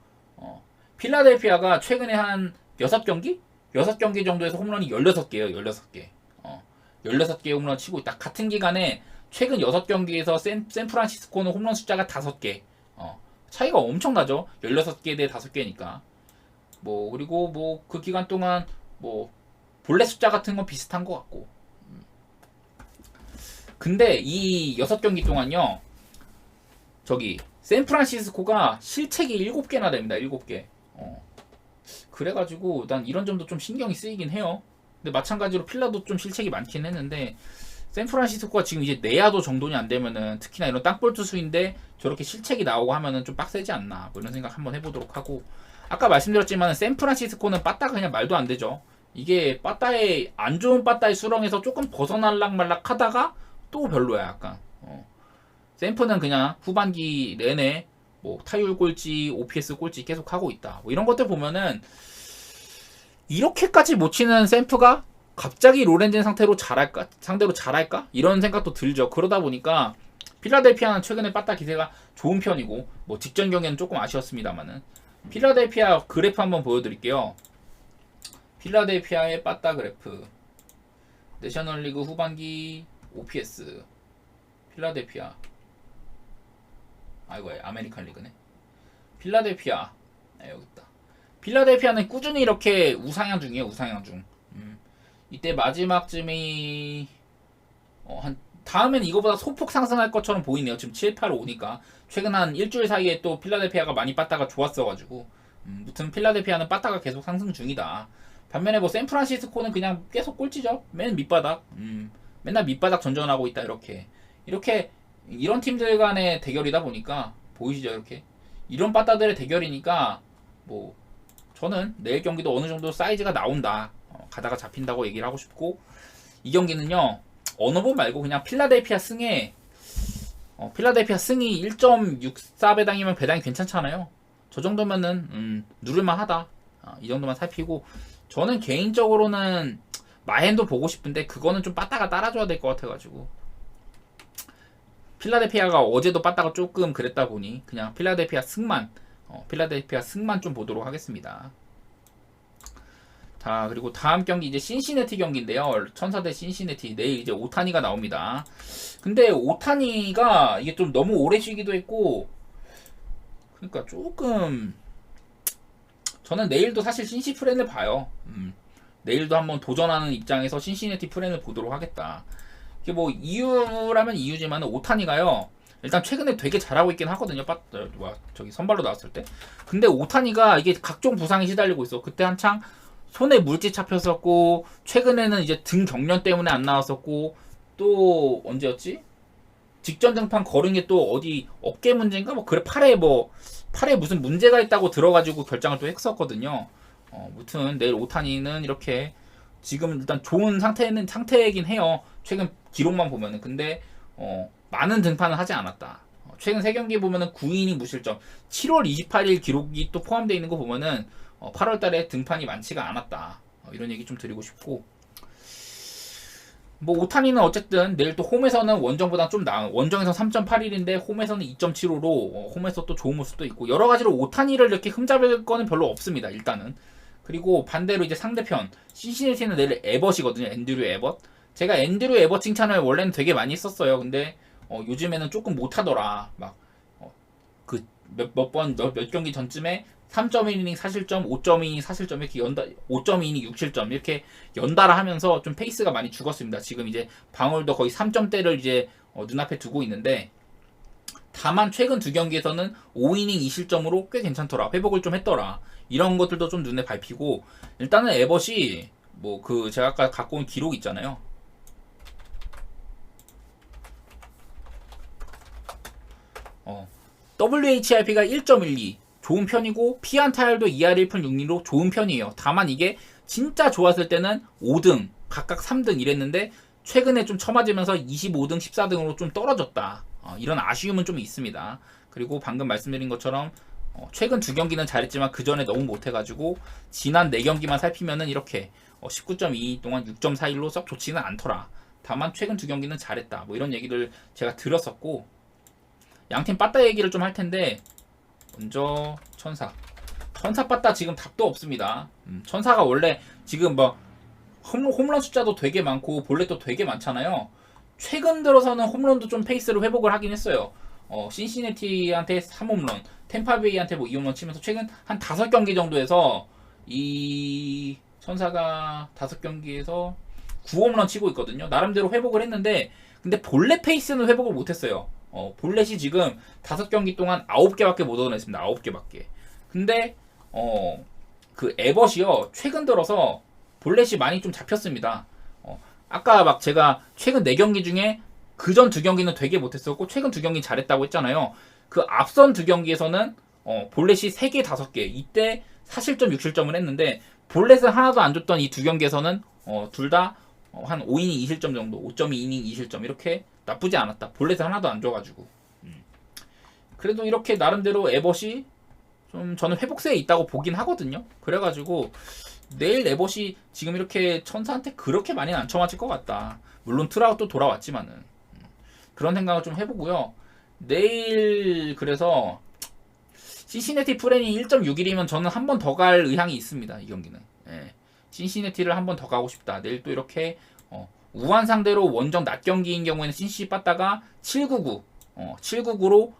필라델피아가 최근에 한 6경기? 6경기 정도에서 홈런이 16개예요. 16개. 16개 홈런 치고 있다. 같은 기간에 최근 6경기에서 샌프란시스코는 홈런 숫자가 5개. 차이가 엄청나죠. 16개 대 5개니까. 뭐 그리고 뭐 그 기간 동안 뭐 볼넷 숫자 같은 건 비슷한 것 같고. 근데 이 6경기 동안요. 저기 샌프란시스코가 실책이 7개나 됩니다. 7개. 그래가지고 난 이런 점도 좀 신경이 쓰이긴 해요. 근데 마찬가지로 필라도 좀 실책이 많긴 했는데 샌프란시스코가 지금 이제 내야도 정돈이 안 되면은 특히나 이런 땅볼 투수인데 저렇게 실책이 나오고 하면은 좀 빡세지 않나 뭐 이런 생각 한번 해보도록 하고 아까 말씀드렸지만 샌프란시스코는 빠따가 그냥 말도 안 되죠. 이게 빠따의 안 좋은 빠따의 수렁에서 조금 벗어날락 말락 하다가 또 별로야 약간. 샌프는 그냥 후반기 내내 뭐 타율 꼴찌, OPS 꼴찌 계속 하고 있다. 뭐 이런 것들 보면은 이렇게까지 못 치는 샌프가 갑자기 로렌젠 상대로 잘할까? 이런 생각도 들죠. 그러다 보니까 필라델피아는 최근에 빠따 기세가 좋은 편이고 뭐 직전 경기는 조금 아쉬웠습니다만은 필라델피아 그래프 한번 보여드릴게요. 필라델피아의 빠따 그래프 내셔널리그 후반기 OPS 필라델피아 아이고 아메리칸 리그네. 필라델피아 여기 있다. 필라델피아는 꾸준히 이렇게 우상향 중이에요. 우상향 중. 이때 마지막쯤이 한 다음엔 이거보다 소폭 상승할 것처럼 보이네요. 지금 7, 8, 5니까 최근 한 일주일 사이에 또 필라델피아가 많이 빠따가 좋았어가지고 무튼 필라델피아는 빠따가 계속 상승 중이다. 반면에 뭐 샌프란시스코는 그냥 계속 꼴찌죠. 맨 밑바닥. 맨날 밑바닥 전전하고 있다. 이렇게 이런 팀들 간의 대결이다 보니까 보이시죠? 이렇게 이런 빠따들의 대결이니까 뭐 저는 내일 경기도 어느 정도 사이즈가 나온다. 가다가 잡힌다고 얘기를 하고 싶고 이 경기는요. 어느 번 말고 그냥 필라델피아 승에 필라델피아 승이 1.64배당이면 배당이 괜찮잖아요. 저 정도면은 누를만 하다. 이 정도만 살피고 저는 개인적으로는 마헨도 보고 싶은데 그거는 좀 빠따가 따라줘야 될 것 같아가지고 필라델피아가 어제도 빠따가 조금 그랬다 보니 그냥 필라델피아 승만 좀 보도록 하겠습니다. 자 그리고 다음 경기 이제 신시내티 경기인데요. 천사 대 신시내티 내일 이제 오타니가 나옵니다. 근데 오타니가 이게 좀 너무 오래 쉬기도 했고 그러니까 조금 저는 내일도 사실 신시 프렌을 봐요. 내일도 한번 도전하는 입장에서 신시내티 프렌을 보도록 하겠다. 이게 뭐 이유라면 이유지만 오타니가요. 일단 최근에 되게 잘하고 있긴 하거든요. 저기 선발로 나왔을 때. 근데 오타니가 이게 각종 부상에 시달리고 있어. 그때 한창 손에 물집 잡혔었고 최근에는 이제 등 경련 때문에 안 나왔었고 또 언제였지? 직전 등판 걸은 게 또 어디 어깨 문제인가? 뭐 그래 팔에 무슨 문제가 있다고 들어가지고 결장을 또 했었거든요. 무튼 내일 오타니는 이렇게 지금 일단 좋은 상태이긴 해요. 최근 기록만 보면은 근데 많은 등판을 하지 않았다. 최근 3경기 보면은 9이닝 무실점 7월 28일 기록이 또 포함되어 있는 거 보면은 8월달에 등판이 많지가 않았다. 이런 얘기 좀 드리고 싶고 뭐 오타니는 어쨌든 내일 또 홈에서는 원정보다 좀 나은 원정에서 3.81인데 홈에서는 2.75 홈에서 또 좋은 모습도 있고 여러가지로 오타니를 이렇게 흠잡을 거는 별로 없습니다. 일단은 그리고 반대로 이제 상대편 신시내티는 내일 에벗이거든요. 앤드류 에벗 제가 앤드류 에벗 칭찬을 원래는 되게 많이 했었어요. 근데 요즘에는 조금 못하더라. 막 그 몇 경기 전쯤에 3.1이닝 사실점, 5.2이닝 사실점 이렇게 5.2이닝 6실점 이렇게 연달아 하면서 좀 페이스가 많이 죽었습니다. 지금 이제 방울도 거의 3점대를 이제 눈앞에 두고 있는데 다만 최근 2경기에서는 5이닝 2실점으로 꽤 괜찮더라. 회복을 좀 했더라. 이런 것들도 좀 눈에 밟히고 일단은 에벗이 뭐 그 제가 아까 갖고 온 기록 있잖아요. WHIP가 1.12 좋은 편이고 피안타율도 2할 1푼 6리로 좋은 편이에요. 다만 이게 진짜 좋았을 때는 5등 각각 3등 이랬는데 최근에 좀 처맞으면서 25등 14등으로 좀 떨어졌다. 이런 아쉬움은 좀 있습니다. 그리고 방금 말씀드린 것처럼 최근 2경기는 잘했지만 그 전에 너무 못해가지고 지난 4경기만 살피면은 이렇게 19.2 동안 6.41로 썩 좋지는 않더라. 다만 최근 2경기는 잘했다. 뭐 이런 얘기를 제가 들었었고 양팀 빠따 얘기를 좀 할 텐데 먼저 천사 빠따 지금 답도 없습니다. 천사가 원래 지금 뭐 홈런 숫자도 되게 많고 볼넷도 되게 많잖아요. 최근 들어서는 홈런도 좀 페이스를 회복을 하긴 했어요. 신시내티한테 3홈런 템파베이한테 뭐 2홈런 치면서 최근 한 5경기 정도에서 이 천사가 5경기에서 9홈런 치고 있거든요. 나름대로 회복을 했는데 근데 볼넷 페이스는 회복을 못했어요. 볼넷이 지금 5경기 동안 9개밖에 못 얻어냈습니다. 9개밖에. 근데 그 에벗이요 최근 들어서 볼넷이 많이 좀 잡혔습니다. 아까 막 제가 최근 4경기 중에 그전 2경기는 되게 못했었고 최근 2경기 잘했다고 했잖아요. 그 앞선 2경기에서는 볼넷이 3개, 5개 이때 4실점 6실점을 했는데 볼넷을 하나도 안 줬던 이 두 경기에서는 둘 다 한 5이닝 2실점 정도, 5.2이닝 2실점 이렇게 나쁘지 않았다. 볼넷을 하나도 안 줘가지고. 그래도 이렇게 나름대로 에벗이 좀 저는 회복세에 있다고 보긴 하거든요. 그래가지고 내일 에벗이 지금 이렇게 천사한테 그렇게 많이는 안 쳐맞을 것 같다. 물론 트라우트도 돌아왔지만은 그런 생각을 좀 해보고요. 내일 그래서 신시내티 프렌이 1.61이면 저는 한 번 더 갈 의향이 있습니다. 이 경기는. 예. 신시내티를 한 번 더 가고 싶다. 내일 또 이렇게 우한 상대로 원정 낮 경기인 경우에는 신시 빠따가 799, 799로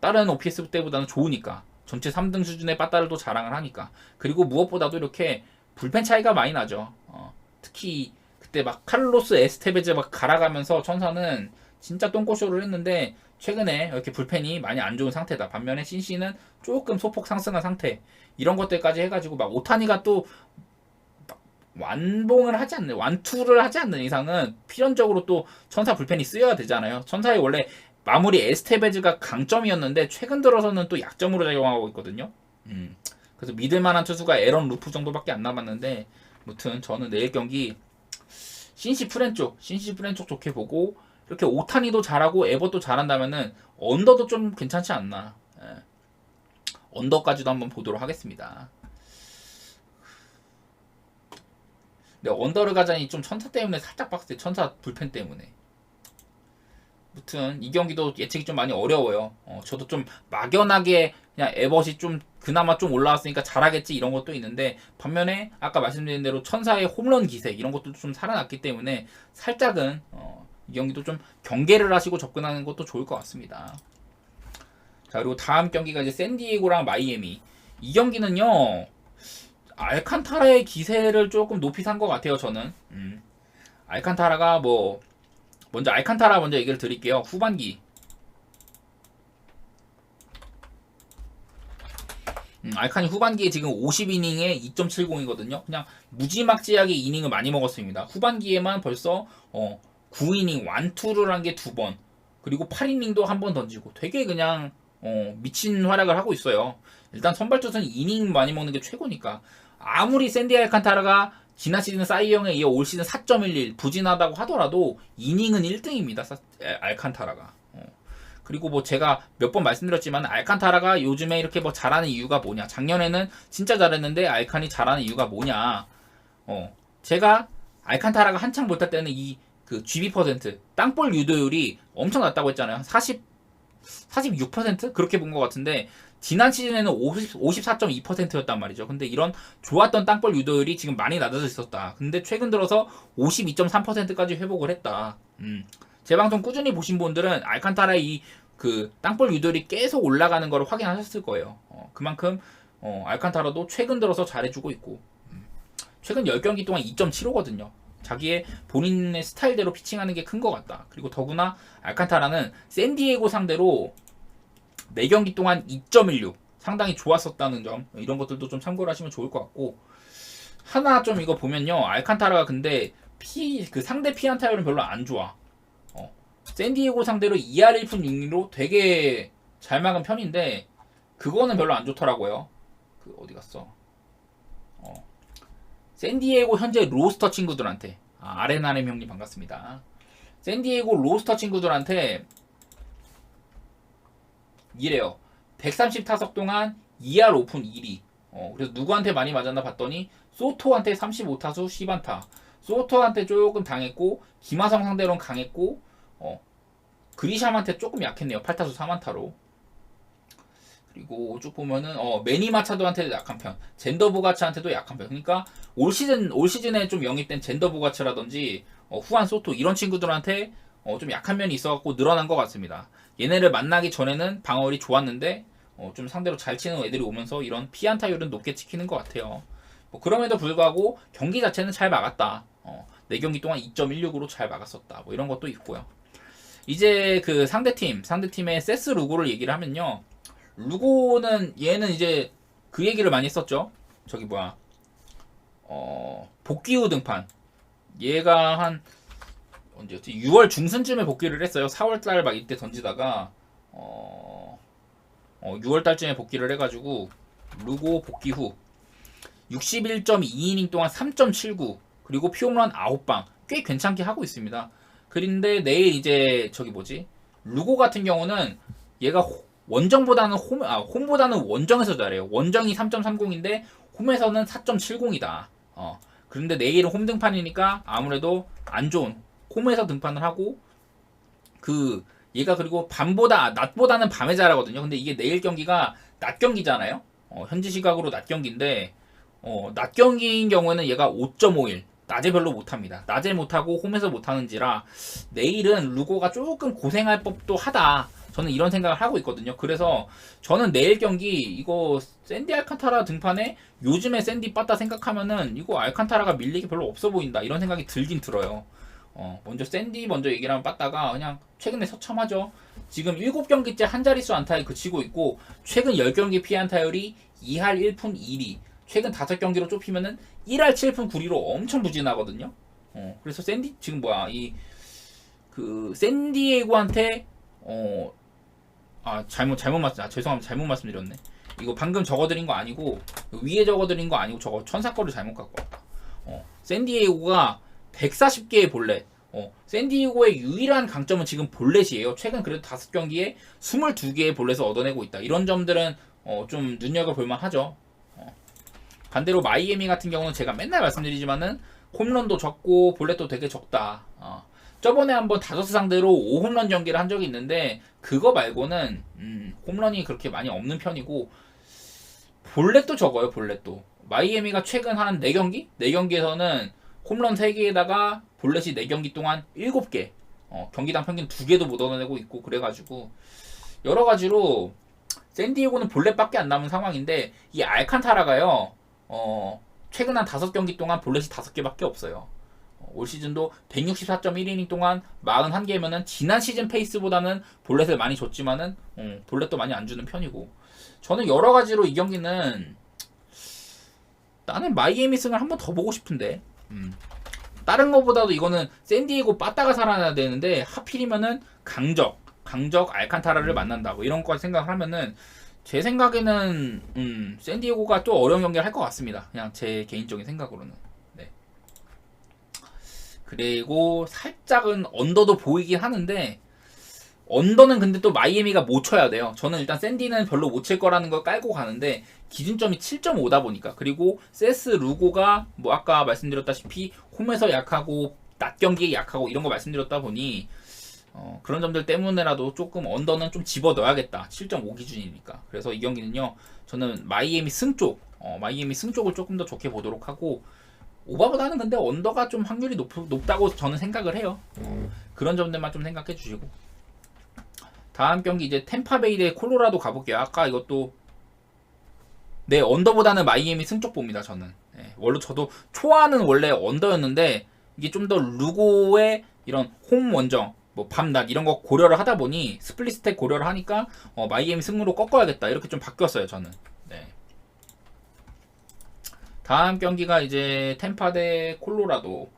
다른 OPS 때보다는 좋으니까 전체 3등 수준의 빠따를 또 자랑을 하니까. 그리고 무엇보다도 이렇게 불펜 차이가 많이 나죠. 특히 그때 막 카를로스 에스테베즈 막 갈아가면서 천사는 진짜 똥꼬쇼를 했는데 최근에 이렇게 불펜이 많이 안 좋은 상태다. 반면에 신시는 조금 소폭 상승한 상태. 이런 것들까지 해가지고 막 오타니가 또 완봉을 하지 않는, 완투를 하지 않는 이상은 필연적으로 또 천사 불펜이 쓰여야 되잖아요. 천사의 원래 마무리 에스테베즈가 강점이었는데 최근 들어서는 또 약점으로 작용하고 있거든요. 그래서 믿을만한 투수가 에런 루프 정도밖에 안 남았는데, 무튼 저는 내일 경기 신시 프렌 쪽 좋게 보고 이렇게 오타니도 잘하고 에버도 잘한다면은 언더도 좀 괜찮지 않나. 예. 언더까지도 한번 보도록 하겠습니다. 근데 언더를 가자니 좀 천사 때문에 살짝 빡세. 천사 불펜 때문에. 무튼 이 경기도 예측이 좀 많이 어려워요. 저도 좀 막연하게 그냥 에벗이 좀 그나마 좀 올라왔으니까 잘하겠지 이런 것도 있는데, 반면에 아까 말씀드린 대로 천사의 홈런 기세 이런 것도 좀 살아났기 때문에 살짝은 이 경기도 좀 경계를 하시고 접근하는 것도 좋을 것 같습니다. 자, 그리고 다음 경기가 이제 샌디에고랑 마이애미. 이 경기는요, 알칸타라의 기세를 조금 높이 산 것 같아요, 저는. 알칸타라가 먼저 알칸타라 먼저 얘기를 드릴게요. 후반기. 알칸이 후반기에 지금 50이닝에 2.70이거든요. 그냥 무지막지하게 이닝을 많이 먹었습니다. 후반기에만 벌써 9이닝 완투를 한 게 2번, 그리고 8이닝도 한 번 던지고 되게 그냥 미친 활약을 하고 있어요. 일단 선발 투수는 이닝 많이 먹는 게 최고니까. 아무리 샌디 알칸타라가 지난 시즌 사이영에 이어 올 시즌 4.11 부진하다고 하더라도 이닝은 1등입니다. 알칸타라가. 그리고 제가 몇 번 말씀드렸지만 알칸타라가 요즘에 이렇게 잘하는 이유가 뭐냐. 작년에는 진짜 잘했는데 알칸이 잘하는 이유가 뭐냐. 제가 알칸타라가 한창 못할 때는 그 GB% 땅볼 유도율이 엄청 낮다고 했잖아요. 46% 그렇게 본 것 같은데 지난 시즌에는 54.2%였단 말이죠. 근데 이런 좋았던 땅볼 유도율이 지금 많이 낮아져 있었다. 근데 최근 들어서 52.3%까지 회복을 했다. 제 방송 꾸준히 보신 분들은 알칸타라의 그 땅볼 유도율이 계속 올라가는 걸 확인하셨을 거예요. 그만큼 알칸타라도 최근 들어서 잘해주고 있고, 최근 10경기 동안 2.75거든요. 자기의 본인의 스타일대로 피칭하는 게 큰 것 같다. 그리고 더구나 알칸타라는 샌디에고 상대로 4경기 동안 2.16 상당히 좋았었다는 점, 이런 것들도 좀 참고를 하시면 좋을 것 같고, 하나 좀 이거 보면요, 알칸타라가 근데 그 상대 피안타율은 별로 안 좋아. 샌디에고 상대로 2할 1푼 6리로 되게 잘 막은 편인데 그거는 별로 안 좋더라고요. 그 어디 갔어? 샌디에고 현재 로스터 친구들한테, 아레나렘 형님 반갑습니다. 샌디에고 로스터 친구들한테 이래요. 130타석 동안 2할 5푼 1리. 그래서 누구한테 많이 맞았나 봤더니 소토한테 35타수 10안타. 소토한테 조금 당했고, 김하성 상대로는 강했고, 그리샴한테 조금 약했네요. 8타수 3안타로. 그리고 쭉 보면은 매니 마차도한테도 약한 편, 젠더 보가츠한테도 약한 편. 그러니까 올 시즌에 좀 영입된 젠더 보가츠라든지 후안 소토 이런 친구들한테 좀 약한 면이 있어갖고 늘어난 것 같습니다. 얘네를 만나기 전에는 방어율이 좋았는데 좀 상대로 잘 치는 애들이 오면서 이런 피안타율은 높게 찍히는 것 같아요. 그럼에도 불구하고 경기 자체는 잘 막았다. 4경기 동안 2.16으로 잘 막았었다. 이런 것도 있고요. 이제 그 상대팀의 세스 루고를 얘기를 하면요. 루고는 얘는 이제 그 얘기를 많이 했었죠. 복귀 후 등판. 얘가 한 언제였지? 6월 중순쯤에 복귀를 했어요. 4월달 막 이때 던지다가 6월달쯤에 복귀를 해가지고 루고 복귀 후 61.2이닝 동안 3.79 그리고 피홈런 9방 꽤 괜찮게 하고 있습니다. 그런데 내일 이제 저기 뭐지 루고 같은 경우는 얘가 원정보다는 홈보다는 원정에서 잘해요. 원정이 3.30인데 홈에서는 4.70이다. 그런데 내일은 홈 등판이니까 아무래도 안 좋은 홈에서 등판을 하고 얘가 그리고 낮보다는 밤에 잘하거든요. 근데 이게 내일 경기가 낮 경기잖아요. 현지 시각으로 낮 경기인데 낮 경기인 경우에는 얘가 5.51 낮에 별로 못합니다. 낮에 못하고 홈에서 못하는지라 내일은 루고가 조금 고생할 법도 하다. 저는 이런 생각을 하고 있거든요. 그래서 저는 내일 경기 이거 샌디 알칸타라 등판에 요즘에 샌디 빠따 생각하면은 이거 알칸타라가 밀리기 별로 없어 보인다. 이런 생각이 들긴 들어요. 먼저 샌디 먼저 얘기를 하면 빠따가 그냥 최근에 처참하죠. 지금 7경기째 한 자릿수 안타에 그치고 있고 최근 10경기 피해 안타율이 2할 1푼 1리 최근 5경기로 좁히면은 1할 7푼 9리로 엄청 부진하거든요. 그래서 샌디 지금 샌디에고한테 죄송합니다. 잘못 말씀드렸네. 이거 방금 적어드린 거 아니고 위에 적어드린 거 아니고 저거 천사 거를 잘못 갖고 왔다. 샌디에고가 140개의 볼넷. 샌디에고의 유일한 강점은 지금 볼넷이에요. 최근 그래도 5경기에 22개의 볼넷을 얻어내고 있다. 이런 점들은 좀 눈여겨볼만 하죠. 반대로 마이애미 같은 경우는 제가 맨날 말씀드리지만은 홈런도 적고 볼넷도 되게 적다. 저번에 한번 다저스 상대로 5홈런 경기를 한 적이 있는데 그거 말고는 홈런이 그렇게 많이 없는 편이고 볼넷도 적어요. 볼넷도 마이애미가 최근 한 4경기? 4경기에서는 홈런 3개에다가 볼넷이 4경기 동안 7개 경기당 평균 2개도 못 얻어내고 있고 그래가지고 여러가지로 샌디에고는 볼넷밖에 안 남은 상황인데 이 알칸타라가요 최근 한 5경기 동안 볼넷이 5개밖에 없어요. 올 시즌도 164.1이닝 동안 41개면은 지난 시즌 페이스보다는 볼넷을 많이 줬지만은 볼넷도 많이 안 주는 편이고 저는 여러 가지로 이 경기는 나는 마이애미 승을 한번 더 보고 싶은데 다른 것보다도 이거는 샌디에고 빠따가 살아나야 되는데 하필이면은 강적 알칸타라를 만난다고 이런 거 생각을 하면은 제 생각에는 샌디에고가 또 어려운 경기를 할 것 같습니다. 그냥 제 개인적인 생각으로는. 네. 그리고 살짝은 언더도 보이긴 하는데 언더는 근데 또 마이애미가 못 쳐야 돼요. 저는 일단 샌디는 별로 못 칠 거라는 걸 깔고 가는데 기준점이 7.5다 보니까 그리고 세스 루고가 뭐 아까 말씀드렸다시피 홈에서 약하고 낮 경기에 약하고 이런 거 말씀드렸다 보니 그런 점들 때문에라도 조금 언더는 좀 집어 넣어야겠다. 7.5 기준이니까. 그래서 이 경기는요. 저는 마이애미 승 쪽을 조금 더 좋게 보도록 하고 오바보다는 근데 언더가 좀 확률이 높다고 저는 생각을 해요. 그런 점들만 좀 생각해 주시고 다음 경기 이제 템파베이 대 콜로라도 가볼게요. 아까 이것도 네 언더보다는 마이애미 승 쪽 봅니다. 저는 원래 저도 초안은 원래 언더였는데 이게 좀 더 루고의 이런 홈 원정 뭐 밤낮 이런 거 고려를 하다 보니 스플릿 스택 고려를 하니까 마이애미 승으로 꺾어야겠다 이렇게 좀 바뀌었어요. 저는. 네. 다음 경기가 이제 템파 대 콜로라도.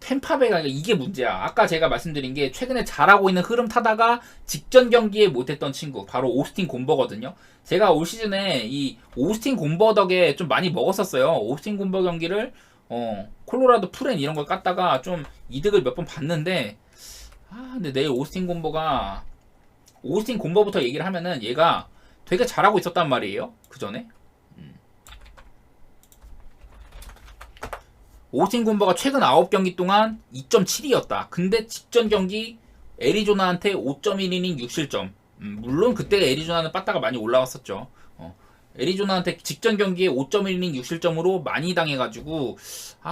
템파베가 이게 문제야. 아까 제가 말씀드린 게 최근에 잘하고 있는 흐름 타다가 직전 경기에 못했던 친구 바로 오스틴 곰버거든요. 제가 올 시즌에 이 오스틴 곰버 덕에 좀 많이 먹었었어요. 오스틴 곰버 경기를 콜로라도 풀엔 이런 걸 깠다가 좀 이득을 몇 번 봤는데 근데 내일 오스틴 곰버부터 얘기를 하면은 얘가 되게 잘하고 있었단 말이에요. 그 전에 오스틴 곰버가 최근 9경기 동안 2.7이었다. 근데 직전 경기 애리조나한테 5.1이닝 6실점. 물론 그때 애리조나는 빠따가 많이 올라왔었죠. 애리조나한테 직전 경기에 5.1이닝 6실점으로 많이 당해가지고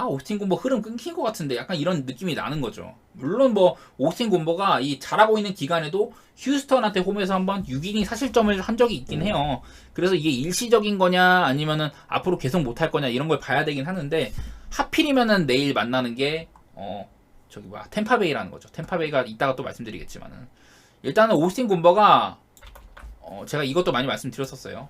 오스틴 곰버 흐름 끊긴 것 같은데 약간 이런 느낌이 나는 거죠. 물론 뭐 오스틴 곰버가 이 잘하고 있는 기간에도 휴스턴한테 홈에서 한번 6이닝 4실점을 한 적이 있긴 해요. 그래서 이게 일시적인 거냐 아니면은 앞으로 계속 못할 거냐 이런 걸 봐야 되긴 하는데 하필이면은 내일 만나는 게 템파베이라는 거죠. 템파베이가 이따가 또 말씀드리겠지만은 일단은 오스틴 곰버가 제가 이것도 많이 말씀드렸었어요.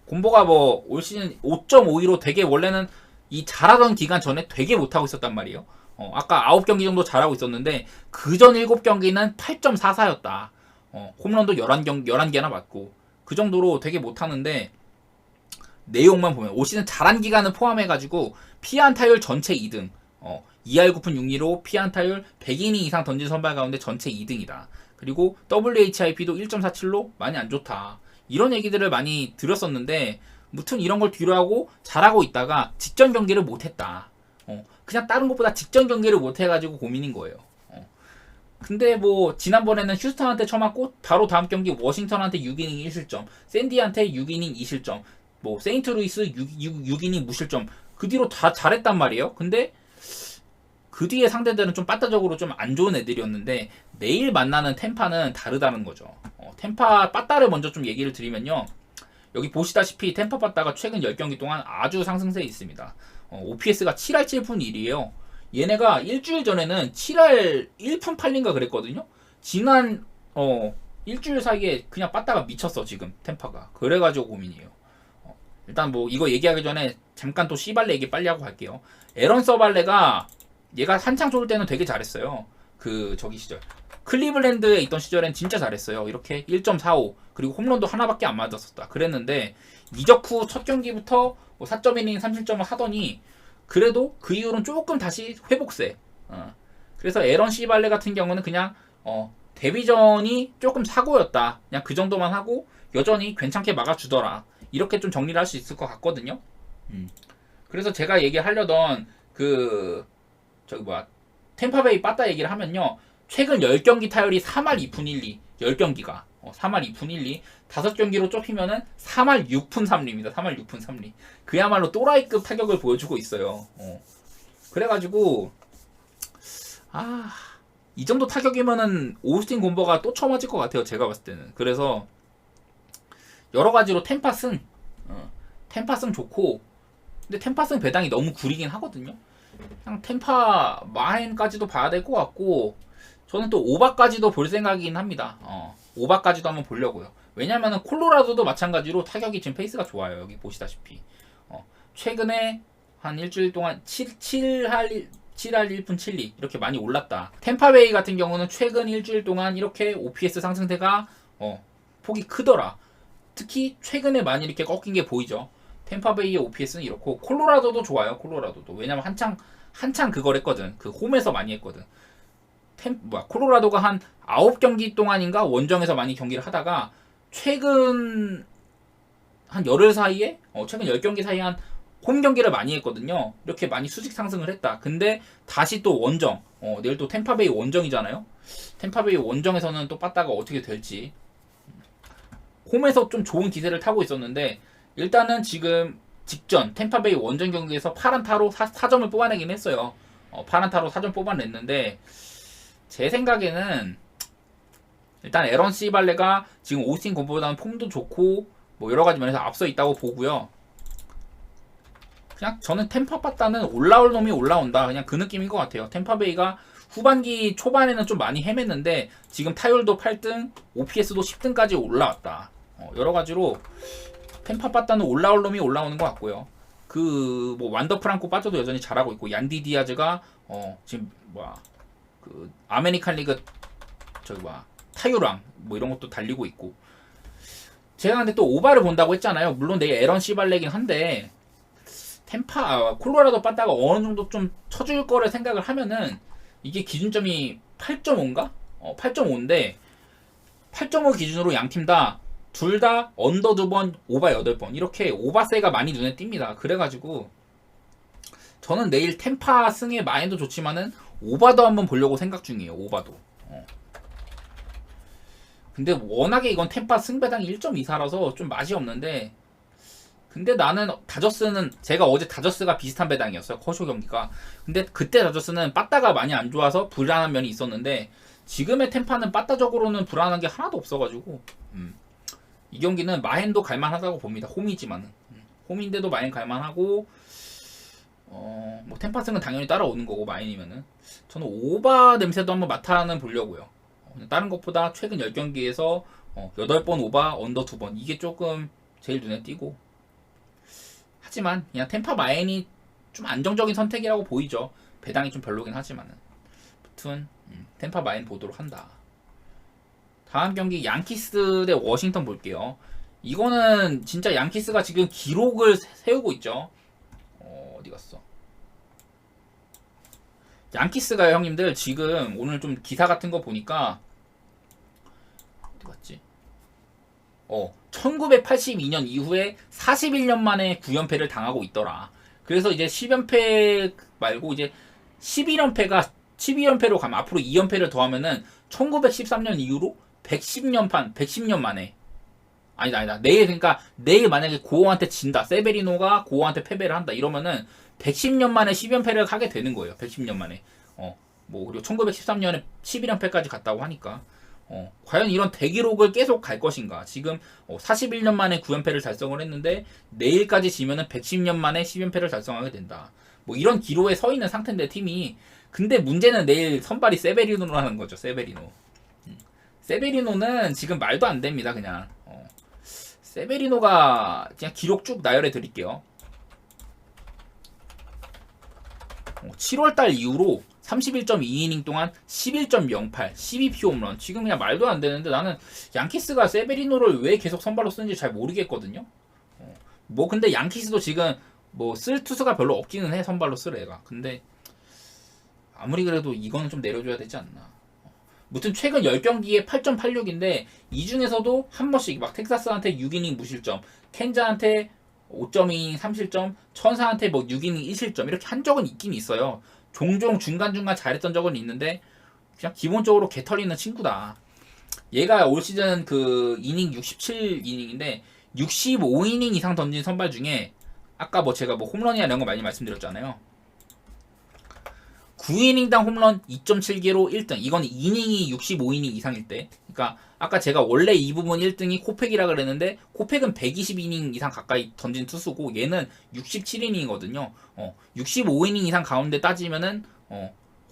곰버가 뭐 올 시즌 5.52로 되게 원래는 이 잘하던 기간 전에 되게 못하고 있었단 말이에요. 아까 9경기 정도 잘하고 있었는데 그전 7경기는 8.44였다. 홈런도 11개나 맞고 그 정도로 되게 못하는데 내용만 보면 올 시즌 잘한 기간을 포함해가지고 피안타율 전체 2등, 2할 9푼 6리로 피안타율 100이닝 이상 던진 선발 가운데 전체 2등이다. 그리고 WHIP도 1.47로 많이 안 좋다. 이런 얘기들을 많이 들었었는데 무튼 이런 걸 뒤로 하고 잘하고 있다가 직전 경기를 못했다. 그냥 다른 것보다 직전 경기를 못해가지고 고민인 거예요. 근데 뭐 지난번에는 휴스턴한테 쳐맞고 바로 다음 경기 워싱턴한테 6이닝 1실점, 샌디한테 6이닝 2실점, 뭐 세인트루이스 6이닝 무실점, 그 뒤로 다 잘했단 말이에요. 근데 그 뒤에 상대들은 좀 빠따적으로 좀 안 좋은 애들이었는데 내일 만나는 템파는 다르다는 거죠. 템파 빠따를 먼저 좀 얘기를 드리면요. 여기 보시다시피 템파 빠따가 최근 10경기 동안 아주 상승세에 있습니다. OPS가 7할 7푼 1이에요. 얘네가 일주일 전에는 7할 1푼 8리인가 그랬거든요. 지난 일주일 사이에 그냥 빠따가 미쳤어 지금 템파가. 그래가지고 고민이에요. 일단 뭐 이거 얘기하기 전에 잠깐 또 씨발레 얘기 빨리 하고 갈게요. 에런 서발레가 얘가 한창 좋을 때는 되게 잘했어요. 그 저기 시절 클리블랜드에 있던 시절엔 진짜 잘했어요. 이렇게 1.45 그리고 홈런도 하나밖에 안 맞았었다. 그랬는데 이적 후 첫 경기부터 뭐 4.1이닝 3실점을 하더니 그래도 그 이후로는 조금 다시 회복세. 그래서 에런 시발레 같은 경우는 그냥 데뷔전이 조금 사고였다. 그냥 그 정도만 하고 여전히 괜찮게 막아주더라. 이렇게 좀 정리를 할 수 있을 것 같거든요. 그래서 제가 얘기하려던 템파베이 빠따 얘기를 하면요. 최근 10경기 타율이 3할 2푼 1리. 10경기가 3할 2푼 1리. 5경기로 좁히면은 3할 6푼 3리입니다. 3할 6푼 3리. 그야말로 또라이급 타격을 보여주고 있어요. 그래가지고 이 정도 타격이면은 오스틴 곰버가 또 쳐맞을 것 같아요. 제가 봤을 때는. 그래서 여러 가지로 템파승 좋고, 근데 템파승 배당이 너무 구리긴 하거든요. 그냥 템파 마인까지도 봐야 될 것 같고, 저는 또 오바까지도 볼 생각이긴 합니다. 오바까지도 한번 보려고요. 왜냐면은 콜로라도도 마찬가지로 타격이 지금 페이스가 좋아요. 여기 보시다시피 최근에 한 일주일 동안 7할 1푼 7리 이렇게 많이 올랐다. 템파베이 같은 경우는 최근 일주일 동안 이렇게 OPS 상승세가 폭이 크더라. 특히 최근에 많이 이렇게 꺾인 게 보이죠. 템파베이의 OPS는 이렇고, 콜로라도도 좋아요. 콜로라도도. 왜냐면 한창 그걸 했거든. 그 홈에서 많이 했거든. 콜로라도가 한 9경기 동안인가 원정에서 많이 경기를 하다가 최근 한 열흘 사이에 최근 10경기 사이에 한 홈 경기를 많이 했거든요. 이렇게 많이 수직 상승을 했다. 근데 다시 또 원정, 내일 또 템파베이 원정이잖아요. 템파베이 원정에서는 또 빠따가 어떻게 될지. 홈에서 좀 좋은 기세를 타고 있었는데 일단은 지금 직전 템파베이 원정 경기에서 파란타로 4점을 뽑아내긴 했어요. 파란타로 4점 뽑아냈는데 제 생각에는 일단 에런 시발레가 지금 오스틴 곰보다는 폼도 좋고 뭐 여러 가지 면에서 앞서 있다고 보고요. 그냥 저는 템파 빠따는 올라올 놈이 올라온다. 그냥 그 느낌인 것 같아요. 템파베이가 후반기 초반에는 좀 많이 헤맸는데 지금 타율도 8등, OPS도 10등까지 올라왔다. 여러 가지로 템파 빠따는 올라올 놈이 올라오는 것 같고요. 그 뭐 완더 프랑코 빠져도 여전히 잘하고 있고, 얀디 디아즈가 지금 그 아메리칸 리그 타율왕 뭐 이런 것도 달리고 있고. 제가 근데 또 오바를 본다고 했잖아요. 물론 내일 에런 시발레긴 한데 콜로라도 빠따가 어느 정도 좀 쳐줄 거를 생각을 하면은 이게 기준점이 8.5인가? 8.5인데 8.5 기준으로 양팀 다 둘 다 언더 2번, 오바 8번 이렇게 오바세가 많이 눈에 띕니다. 그래가지고 저는 내일 템파 승의 마인도 좋지만은 오바도 한번 보려고 생각 중이에요. 오바도. 근데 워낙에 이건 템파 승배당이 1.24라서 좀 맛이 없는데, 근데 나는 다저스는 제가 어제 다저스가 비슷한 배당이었어요. 커쇼 경기가. 근데 그때 다저스는 빠따가 많이 안 좋아서 불안한 면이 있었는데 지금의 템파는 빠따적으로는 불안한 게 하나도 없어가지고 이 경기는 마헨도 갈만하다고 봅니다. 홈이지만은 홈인데도 마헨 갈만하고 뭐 템파승은 당연히 따라오는 거고 마헨이면은 저는 오바 냄새도 한번 맡아는 보려고요. 다른 것보다 최근 10경기에서 8번 오바 언더 2번 이게 조금 제일 눈에 띄고, 하지만 그냥 템파 마헨이 좀 안정적인 선택이라고 보이죠. 배당이 좀 별로긴 하지만은. 아무튼 템파 마헨 보도록 한다. 다음 경기 양키스 대 워싱턴 볼게요. 이거는 진짜 양키스가 지금 기록을 세우고 있죠. 어디 갔어? 양키스가 형님들 지금 오늘 좀 기사 같은 거 보니까 어디 갔지? 1982년 이후에 41년 만에 9연패를 당하고 있더라. 그래서 이제 10연패 말고 이제 12연패로 가면 앞으로 2연패를 더하면은 1913년 이후로 110년 만에 아니다. 내일 만약에 고어한테 진다. 세베리노가 고어한테 패배를 한다. 이러면은 110년 만에 10연패를 하게 되는 거예요. 110년 만에. 그리고 1913년에 11연패까지 갔다고 하니까. 과연 이런 대기록을 계속 갈 것인가. 지금 41년 만에 9연패를 달성을 했는데 내일까지 지면은 110년 만에 10연패를 달성하게 된다. 뭐 이런 기로에 서 있는 상태인데 팀이. 근데 문제는 내일 선발이 세베리노라는 거죠. 세베리노. 세베리노는 지금 말도 안 됩니다. 그냥. 세베리노가 그냥 기록 쭉 나열해 드릴게요. 7월달 이후로 31.2이닝 동안 11.08, 12피 홈런. 지금 그냥 말도 안 되는데 나는 양키스가 세베리노를 왜 계속 선발로 쓰는지 잘 모르겠거든요. 뭐 근데 양키스도 지금 뭐 쓸 투수가 별로 없기는 해. 선발로 쓸 애가. 근데 아무리 그래도 이거는 좀 내려줘야 되지 않나. 무튼 최근 10경기에 8.86인데 이 중에서도 한 번씩 막 텍사스한테 6이닝 무실점, 켄자한테 5.2이닝 3실점, 천사한테 뭐 6이닝 1실점 이렇게 한 적은 있긴 있어요. 종종 중간중간 잘했던 적은 있는데 그냥 기본적으로 개털리는 친구다. 얘가 올 시즌 그 이닝 67이닝인데 65이닝 이상 던진 선발 중에 아까 뭐 제가 뭐 홈런이나 이런 거 많이 말씀드렸잖아요. 9이닝당 홈런 2.7개로 1등. 이건 이닝이 65이닝 이상일 때. 그러니까 아까 제가 원래 이 부분 1등이 코팩이라 그랬는데 코팩은 120이닝 이상 가까이 던진 투수고 얘는 67이닝이거든요. 65이닝 이상 가운데 따지면은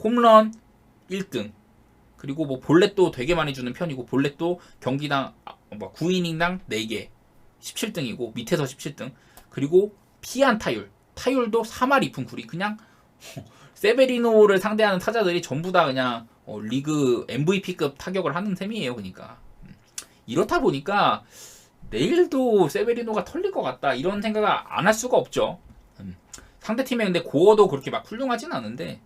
홈런 1등. 그리고 뭐 볼넷도 되게 많이 주는 편이고 볼넷도 경기당 9이닝당 4개 17등이고 밑에서 17등. 그리고 피안 타율도 3할 2푼 9리. 그냥 세베리노를 상대하는 타자들이 전부 다 그냥 리그 MVP급 타격을 하는 셈이에요. 그러니까 이렇다 보니까 내일도 세베리노가 털릴 것 같다 이런 생각을 안 할 수가 없죠. 상대팀에 근데 고어도 그렇게 막 훌륭하진 않은데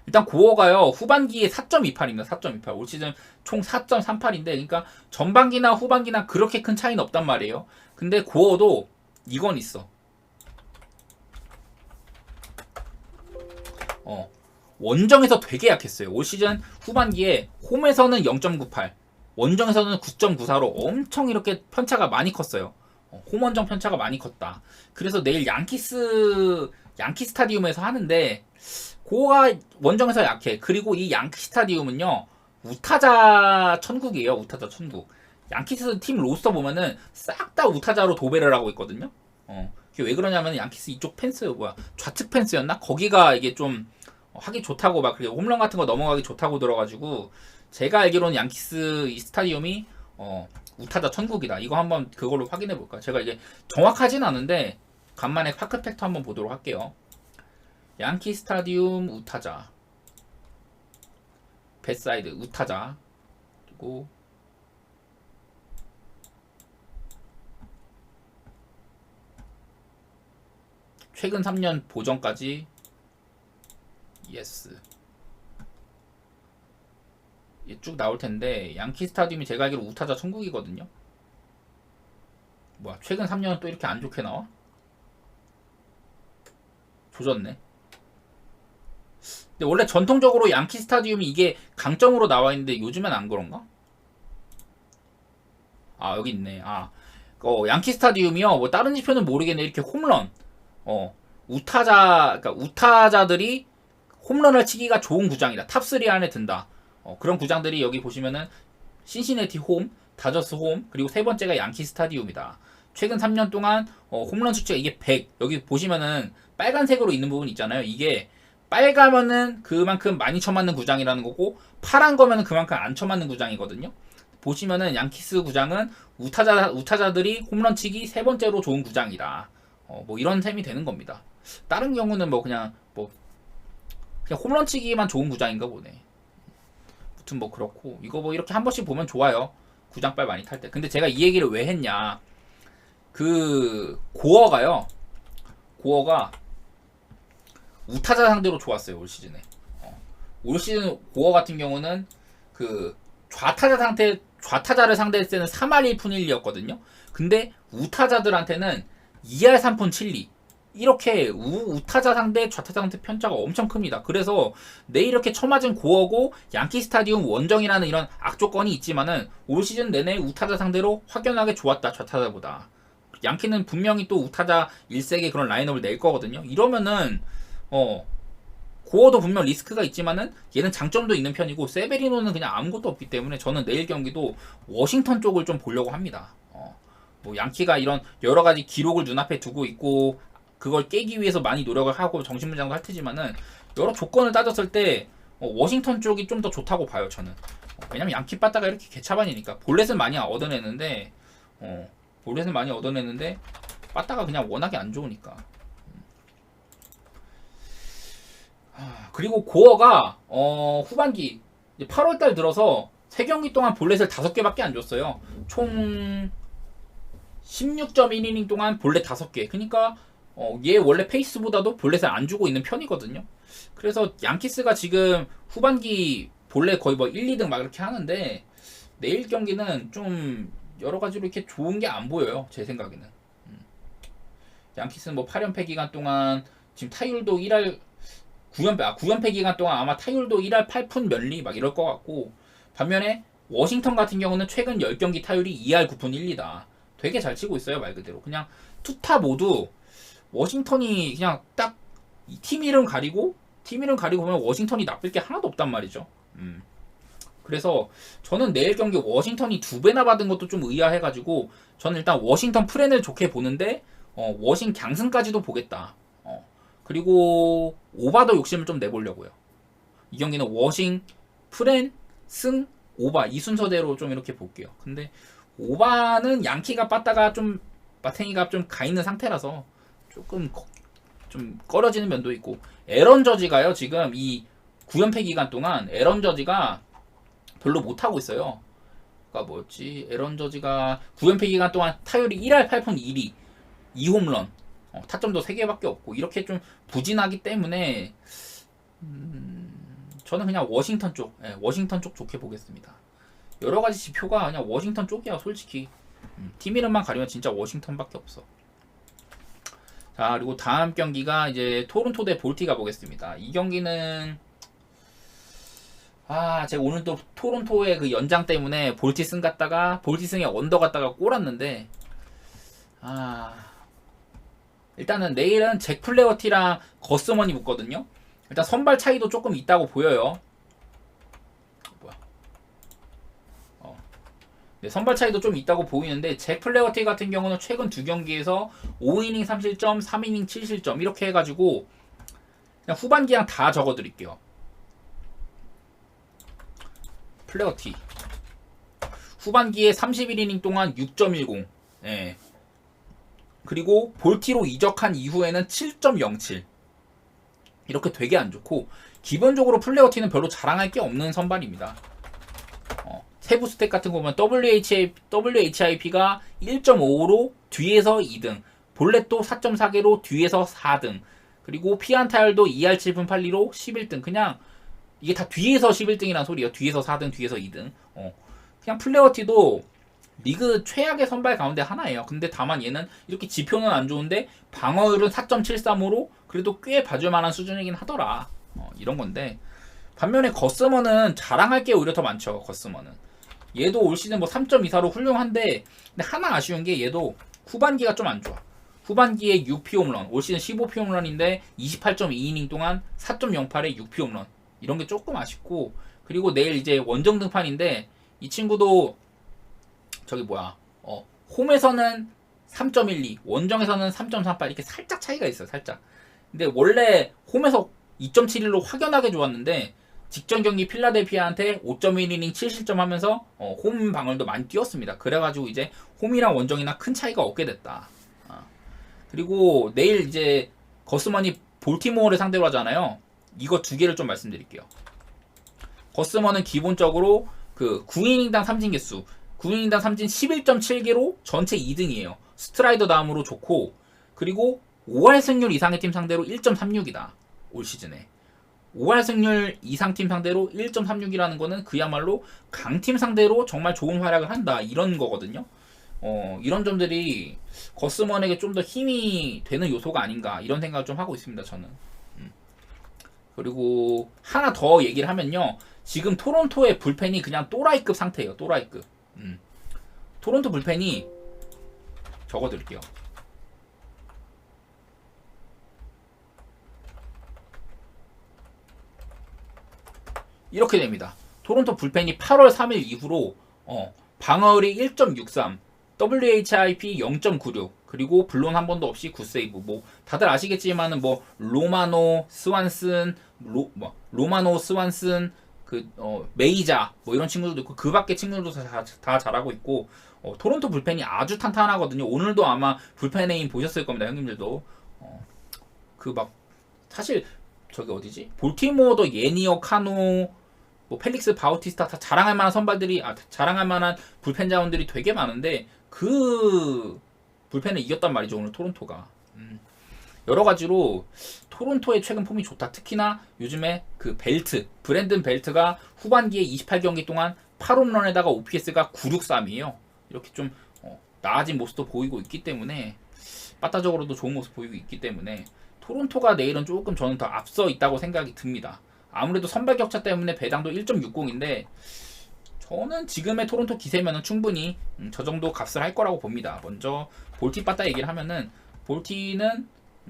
일단 고어가요 후반기에 4.28입니다. 4.28 올 시즌 총 4.38인데 그러니까 전반기나 후반기나 그렇게 큰 차이는 없단 말이에요. 근데 고어도 이건 있어. 원정에서 되게 약했어요. 올 시즌 후반기에 홈에서는 0.98, 원정에서는 9.94로 엄청 이렇게 편차가 많이 컸어요. 홈원정 편차가 많이 컸다. 그래서 내일 양키 스타디움에서 하는데 고가 원정에서 약해. 그리고 이 양키 스타디움은요 우타자 천국이에요. 우타자 천국. 양키스 팀 로스터 보면은 싹 다 우타자로 도배를 하고 있거든요. 왜 그러냐면 양키스 이쪽 펜스 좌측 펜스였나? 거기가 이게 좀 하기 좋다고 막 홈런 같은 거 넘어가기 좋다고 들어가지고 제가 알기로는 양키스 이 스타디움이 우타자 천국이다. 이거 한번 그걸로 확인해 볼까요? 제가 이게 정확하진 않은데 간만에 파크팩터 한번 보도록 할게요. 양키 스타디움 우타자 뱃사이드 우타자 그리고 최근 3년 보정까지 예스 쭉 나올 텐데 양키 스타디움이 제가 알기로 우타자 천국이거든요. 뭐야 최근 3년은 또 이렇게 안 좋게 나와? 조졌네. 근데 원래 전통적으로 양키 스타디움이 이게 강점으로 나와 있는데 요즘엔 안 그런가? 아 여기 있네. 양키 스타디움이요. 뭐 다른 지표는 모르겠네. 이렇게 홈런 그러니까 우타자들이 홈런을 치기가 좋은 구장이다. 탑3 안에 든다. 그런 구장들이 여기 보시면은 신시내티 홈, 다저스 홈, 그리고 세 번째가 양키 스타디움이다. 최근 3년 동안 홈런 수치가 이게 100. 여기 보시면은 빨간색으로 있는 부분 있잖아요. 이게 빨가면은 그만큼 많이 쳐맞는 구장이라는 거고 파란 거면은 그만큼 안 쳐맞는 구장이거든요. 보시면은 양키스 구장은 우타자들이 홈런 치기 세 번째로 좋은 구장이다. 뭐 이런 셈이 되는 겁니다. 다른 경우는 뭐 그냥 홈런 치기만 좋은 구장인가 보네. 아무튼 뭐 그렇고 이거 뭐 이렇게 한 번씩 보면 좋아요. 구장발 많이 탈 때. 근데 제가 이 얘기를 왜 했냐? 그 고어가요. 고어가 우타자 상대로 좋았어요 올 시즌에. 올 시즌 고어 같은 경우는 그 좌타자를 상대했을 때는 3할 1푼 1리였거든요. 근데 우타자들한테는 2할 3푼 7리. 이렇게 우타자 상대 좌타자 상대 편차가 엄청 큽니다. 그래서 내일 이렇게 쳐맞은 고어고 양키 스타디움 원정이라는 이런 악조건이 있지만은 올 시즌 내내 우타자 상대로 확연하게 좋았다 좌타자보다. 양키는 분명히 또 우타자 1색의 그런 라인업을 낼 거거든요. 이러면은 고어도 분명 리스크가 있지만은 얘는 장점도 있는 편이고 세베리노는 그냥 아무것도 없기 때문에 저는 내일 경기도 워싱턴 쪽을 좀 보려고 합니다. 뭐 양키가 이런 여러 가지 기록을 눈앞에 두고 있고 그걸 깨기 위해서 많이 노력을 하고 정신문장도 할 테지만은 여러 조건을 따졌을 때 워싱턴 쪽이 좀 더 좋다고 봐요 저는. 왜냐면 양키 빠따가 이렇게 개차반이니까 볼넷은 많이 얻어내는데 빠따가 그냥 워낙에 안 좋으니까. 그리고 고어가 후반기 8월달 들어서 3경기 동안 볼넷을 5개밖에 안 줬어요. 총 16.1이닝 동안 볼넷 5개. 그러니까 얘 원래 페이스보다도 볼넷을 안 주고 있는 편이거든요. 그래서 양키스가 지금 후반기 볼넷 거의 뭐 1, 2등 막 이렇게 하는데 내일 경기는 좀 여러 가지로 이렇게 좋은 게 안 보여요. 제 생각에는. 양키스는 뭐 8연패 기간 동안 지금 타율도 1할 9연패 기간 동안 아마 타율도 1할 8푼 몇리 막 이럴 것 같고, 반면에 워싱턴 같은 경우는 최근 10경기 타율이 2할 9푼 1리다. 되게 잘 치고 있어요. 말 그대로. 그냥 투타 모두 워싱턴이 그냥 딱 팀 이름 가리고 보면 워싱턴이 나쁠 게 하나도 없단 말이죠. 그래서 저는 내일 경기 워싱턴이 2배나 받은 것도 좀 의아해가지고 저는 일단 워싱턴 프렌을 좋게 보는데 워싱 강승까지도 보겠다. 그리고 오바도 욕심을 좀 내보려고요. 이 경기는 워싱, 프렌, 승, 오바 이 순서대로 좀 이렇게 볼게요. 근데 오바는 양키가 빠따가 좀 마탱이가 좀 가 있는 상태라서 조금 좀 꺼려지는 면도 있고, 에런 저지가요 지금 이 9연패 기간 동안 에런 저지가 별로 못하고 있어요. 그러니까 뭐였지? 에런 저지가 9연패 기간 동안 타율이 1할 8푼 1리 2홈런 타점도 3개밖에 없고 이렇게 좀 부진하기 때문에 저는 그냥 워싱턴 쪽 좋게 보겠습니다. 여러가지 지표가 그냥 워싱턴 쪽이야 솔직히. 팀 이름만 가리면 진짜 워싱턴밖에 없어. 자, 그리고 다음 경기가 이제 토론토 대 볼티가 보겠습니다. 이 경기는 제가 오늘 또 토론토의 그 연장 때문에 볼티승 갔다가 볼티승에 언더 갔다가 꼴았는데 일단은 내일은 잭 플레어티랑 거스먼이 붙거든요. 일단 선발 차이도 조금 있다고 보여요. 네, 선발 차이도 좀 있다고 보이는데 잭 플레어티 같은 경우는 최근 2경기에서 5이닝 3실점, 3이닝 7실점 이렇게 해가지고 그냥 후반기랑 다 적어드릴게요. 플레어티 후반기에 31이닝 동안 6.10 그리고 볼티로 이적한 이후에는 7.07 이렇게 되게 안 좋고, 기본적으로 플레어티는 별로 자랑할 게 없는 선발입니다. 세부 스탯 같은 거 보면 WHIP가 1.55로 뒤에서 2등, 볼넷도 4.4개로 뒤에서 4등, 그리고 피안타율도 2할 7푼 8리로 11등. 그냥 이게 다 뒤에서 11등이란 소리예요. 뒤에서 4등, 뒤에서 2등. 그냥 플레어티도 리그 최악의 선발 가운데 하나예요. 근데 다만 얘는 이렇게 지표는 안 좋은데 방어율은 4.73으로 그래도 꽤 봐줄 만한 수준이긴 하더라. 이런 건데, 반면에 거스먼은 자랑할 게 오히려 더 많죠. 거스먼은 얘도 올 시즌 뭐 3.24로 훌륭한데, 근데 하나 아쉬운 게 얘도 후반기가 좀 안 좋아. 후반기에 6피 홈런, 올 시즌 15피 홈런인데 28.2이닝 동안 4.08에 6피 홈런, 이런 게 조금 아쉽고, 그리고 내일 이제 원정 등판인데 이 친구도 홈에서는 3.12, 원정에서는 3.38 이렇게 살짝 차이가 있어요. 살짝. 근데 원래 홈에서 2.71로 확연하게 좋았는데 직전 경기 필라델피아한테 5.1이닝 7실점 하면서 홈 방울도 많이 뛰었습니다. 그래가지고 이제 홈이랑 원정이나 큰 차이가 없게 됐다. 그리고 내일 이제 거스먼이 볼티모어를 상대로 하잖아요. 이거 두 개를 좀 말씀드릴게요. 거스먼은 기본적으로 그 9이닝당 삼진 개수 9이닝당 삼진 11.7개로 전체 2등이에요. 스트라이더 다음으로 좋고, 그리고 5할 승률 이상의 팀 상대로 1.36이다. 올 시즌에 5할 승률 이상 팀 상대로 1.36이라는 거는 그야말로 강팀 상대로 정말 좋은 활약을 한다, 이런 거거든요. 이런 점들이 거스먼에게 좀 더 힘이 되는 요소가 아닌가, 이런 생각을 좀 하고 있습니다, 저는. 그리고 하나 더 얘기를 하면요, 지금 토론토의 불펜이 그냥 또라이급 상태예요. 또라이급. 토론토 불펜이 적어드릴게요. 이렇게 됩니다. 토론토 불펜이 8월 3일 이후로 방어율이 1.63, WHIP 0.96, 그리고 블론 한 번도 없이 9세이브. 뭐 다들 아시겠지만은 뭐 로마노 스완슨, 메이자 뭐 이런 친구들도 있고, 그 밖에 친구들도 다 잘하고 있고, 토론토 불펜이 아주 탄탄하거든요. 오늘도 아마 불펜 네임 보셨을 겁니다, 형님들도. 그 막 사실 저기 어디지? 볼티모어도 예니어 카노, 뭐 펠릭스 바우티스타 다 자랑할 만한 선발들이, 자랑할 만한 불펜 자원들이 되게 많은데 그 불펜을 이겼단 말이죠, 오늘 토론토가. 여러 가지로 토론토의 최근 폼이 좋다. 특히나 요즘에 그 브랜든 벨트가 후반기에 28경기 동안 8홈런에다가 OPS가 963이에요. 이렇게 좀 나아진 모습도 보이고 있기 때문에, 빠따적으로도 좋은 모습 보이고 있기 때문에 토론토가 내일은 조금 저는 더 앞서 있다고 생각이 듭니다. 아무래도 선발 격차 때문에 배당도 1.60인데 저는 지금의 토론토 기세면은 충분히 저 정도 값을 할 거라고 봅니다. 먼저 볼티 빠따 얘기를 하면은, 볼티는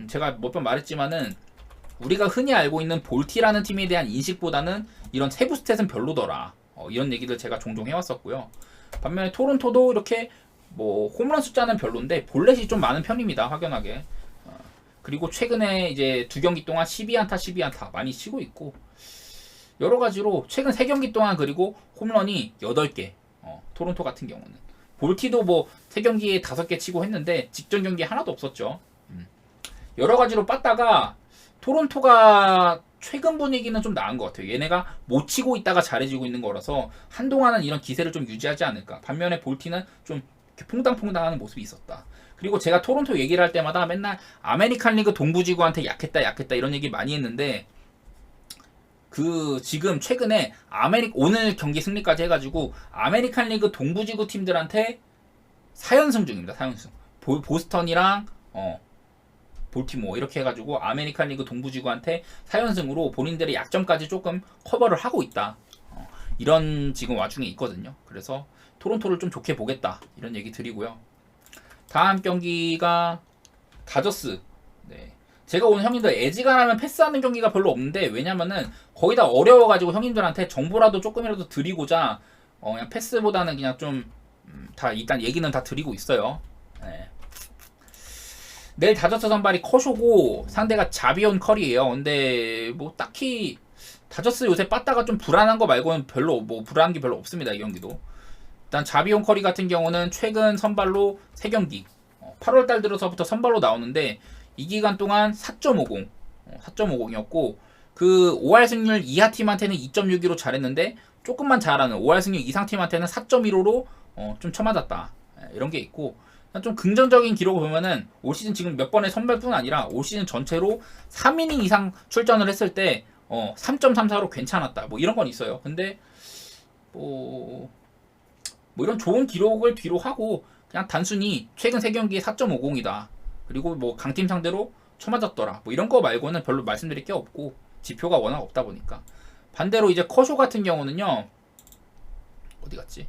제가 몇 번 말했지만은 우리가 흔히 알고 있는 볼티라는 팀에 대한 인식보다는 이런 세부 스탯은 별로더라, 이런 얘기들 제가 종종 해왔었고요. 반면에 토론토도 이렇게 뭐 홈런 숫자는 별론데 볼넷이 좀 많은 편입니다, 확연하게. 그리고 최근에 이제 2경기 동안 12안타 많이 치고 있고, 여러 가지로 최근 3경기 동안 그리고 홈런이 8개. 토론토 같은 경우는. 볼티도 뭐 3경기에 5개 치고 했는데 직전 경기에 하나도 없었죠. 여러 가지로 빠따가, 토론토가 최근 분위기는 좀 나은 것 같아요. 얘네가 못 치고 있다가 잘해지고 있는 거라서 한동안은 이런 기세를 좀 유지하지 않을까. 반면에 볼티는 좀 이렇게 퐁당퐁당하는 모습이 있었다. 그리고 제가 토론토 얘기를 할 때마다 맨날 아메리칸 리그 동부지구한테 약했다 이런 얘기 많이 했는데, 그 지금 최근에 오늘 경기 승리까지 해가지고 아메리칸 리그 동부지구 팀들한테 4연승 중입니다. 4연승. 보스턴이랑 볼티모어 이렇게 해가지고 아메리칸 리그 동부지구한테 4연승으로 본인들의 약점까지 조금 커버를 하고 있다, 이런 지금 와중에 있거든요. 그래서 토론토를 좀 좋게 보겠다, 이런 얘기 드리고요. 다음 경기가 다저스. 네. 제가 오늘 형님들 에지간하면 패스하는 경기가 별로 없는데, 왜냐면은 거의 다 어려워가지고 형님들한테 정보라도 조금이라도 드리고자 그냥 패스보다는 그냥 좀 다 일단 얘기는 다 드리고 있어요. 네. 내일 다저스 선발이 커쇼고 상대가 자비온 컬이에요. 근데 뭐 딱히 다저스 요새 빠따가 좀 불안한 거 말고는 별로 뭐 불안한 게 별로 없습니다, 이 경기도. 일단 자비온 커리 같은 경우는 최근 선발로 3경기 8월달 들어서부터 선발로 나오는데 이 기간 동안 4.50이었고, 그 5할 승률 이하 팀한테는 2.62로 잘했는데 조금만 잘하는 5할 승률 이상 팀한테는 4.15로 좀 쳐맞았다, 이런 게 있고, 좀 긍정적인 기록을 보면은 올 시즌 지금 몇 번의 선발뿐 아니라 올 시즌 전체로 3이닝 이상 출전을 했을 때 3.34로 괜찮았다, 뭐 이런 건 있어요. 근데 뭐 이런 좋은 기록을 뒤로 하고 그냥 단순히 최근 3경기에 4.50이다, 그리고 뭐 강팀 상대로 쳐맞았더라, 뭐 이런 거 말고는 별로 말씀드릴 게 없고, 지표가 워낙 없다 보니까. 반대로 이제 커쇼 같은 경우는요, 어디 갔지?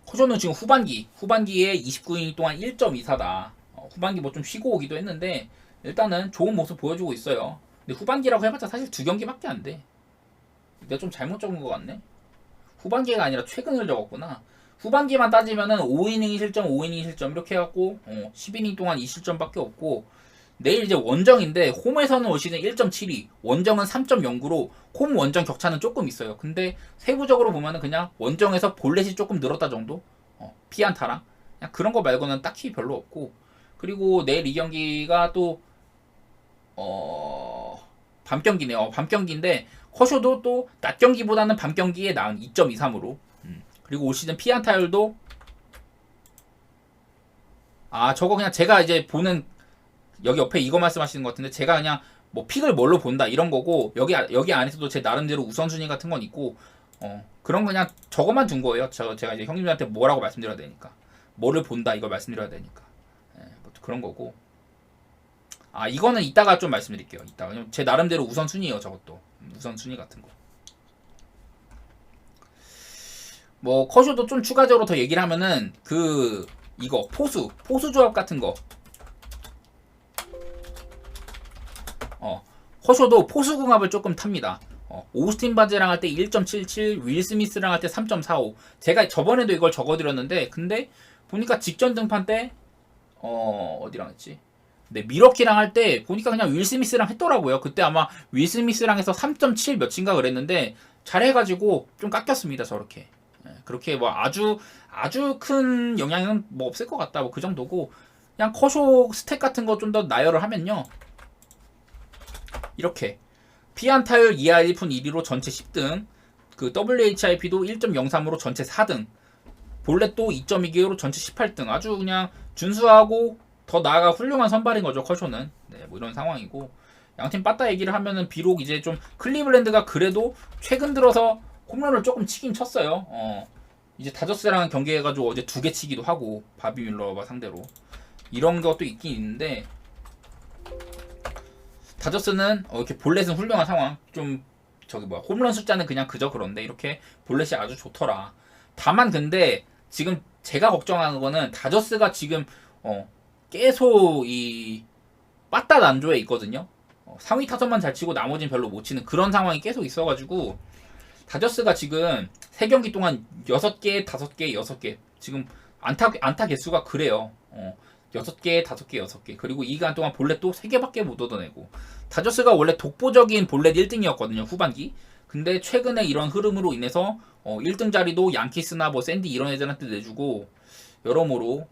커쇼는 지금 후반기에 29이닝 동안 1.24다. 후반기 뭐 좀 쉬고 오기도 했는데 일단은 좋은 모습 보여주고 있어요. 근데 후반기라고 해봤자 사실 2경기밖에 안 돼. 내가 좀 잘못 적은 것 같네. 후반기가 아니라 최근을 적었구나. 후반기만 따지면은 5이닝 실점, 5이닝 실점 이렇게 해갖고 10이닝 동안 2실점밖에 없고, 내일 이제 원정인데 홈에서는 올 시즌 1.72, 원정은 3.09로 홈 원정 격차는 조금 있어요. 근데 세부적으로 보면은 그냥 원정에서 볼넷이 조금 늘었다 정도? 피안타랑 그냥 그런 거 말고는 딱히 별로 없고, 그리고 내일 이 경기가 또 밤 경기네요. 밤 경기인데 커쇼도 또 낮 경기보다는 밤 경기에 나은 2.23으로. 그리고 올 시즌 피안타율도 저거 그냥 제가 이제 보는 여기 옆에 이거 말씀하시는 것 같은데 제가 그냥 뭐 픽을 뭘로 본다 이런 거고 여기 안에서도 제 나름대로 우선순위 같은 건 있고 그런 거 그냥 저거만 둔 거예요. 제가 이제 형님들한테 뭐라고 말씀드려야 되니까 뭐를 본다 이걸 말씀드려야 되니까 뭐 그런 거고 이거는 이따가 좀 말씀드릴게요. 이따가 제 나름대로 우선순위예요. 저것도 우선순위 같은 거. 뭐 커쇼도 좀 추가적으로 더 얘기를 하면은 이거 포수 조합 같은 거 커쇼도 포수 궁합을 조금 탑니다. 오스틴 바제랑 할 때 1.77, 윌 스미스랑 할 때 3.45. 제가 저번에도 이걸 적어드렸는데 근데 보니까 직전 등판 때 어디랑 했지? 네, 미러키랑 할 때 보니까 그냥 윌 스미스랑 했더라고요. 그때 아마 윌 스미스랑 해서 3.7 몇인가 그랬는데 잘해가지고 좀 깎였습니다. 저렇게. 그렇게 뭐 아주 큰 영향은 뭐 없을 것 같다. 뭐 그 정도고 그냥 커쇼 스택 같은 거 좀 더 나열을 하면요. 이렇게 피안타율 2할 1푼 1리로 전체 10등, 그 WHIP도 1.03으로 전체 4등, 볼넷도 2.2개로 전체 18등. 아주 그냥 준수하고 더 나아가 훌륭한 선발인 거죠. 커쇼는. 네, 뭐 이런 상황이고 양팀 빠따 얘기를 하면은 비록 이제 좀 클리블랜드가 그래도 최근 들어서 홈런을 조금 치긴 쳤어요. 이제 다저스랑 경기해가지고 어제 2개 치기도 하고 바비 밀러와 상대로 이런 것도 있긴 있는데 다저스는 이렇게 볼넷은 훌륭한 상황. 좀 홈런 숫자는 그냥 그저 그런데 이렇게 볼넷이 아주 좋더라. 다만 근데 지금 제가 걱정하는 거는 다저스가 지금 계속 이 빠따 난조에 있거든요. 상위 타선만 잘 치고 나머지는 별로 못 치는 그런 상황이 계속 있어가지고 다저스가 지금 3경기 동안 6개, 5개, 6개 지금 안타 개수가 그래요. 6개, 5개, 6개. 그리고 이 기간 동안 볼넷도 3개밖에 못 얻어내고 다저스가 원래 독보적인 볼넷 1등이었거든요. 후반기. 근데 최근에 이런 흐름으로 인해서 1등 자리도 양키스나 뭐 샌디 이런 애들한테 내주고 여러모로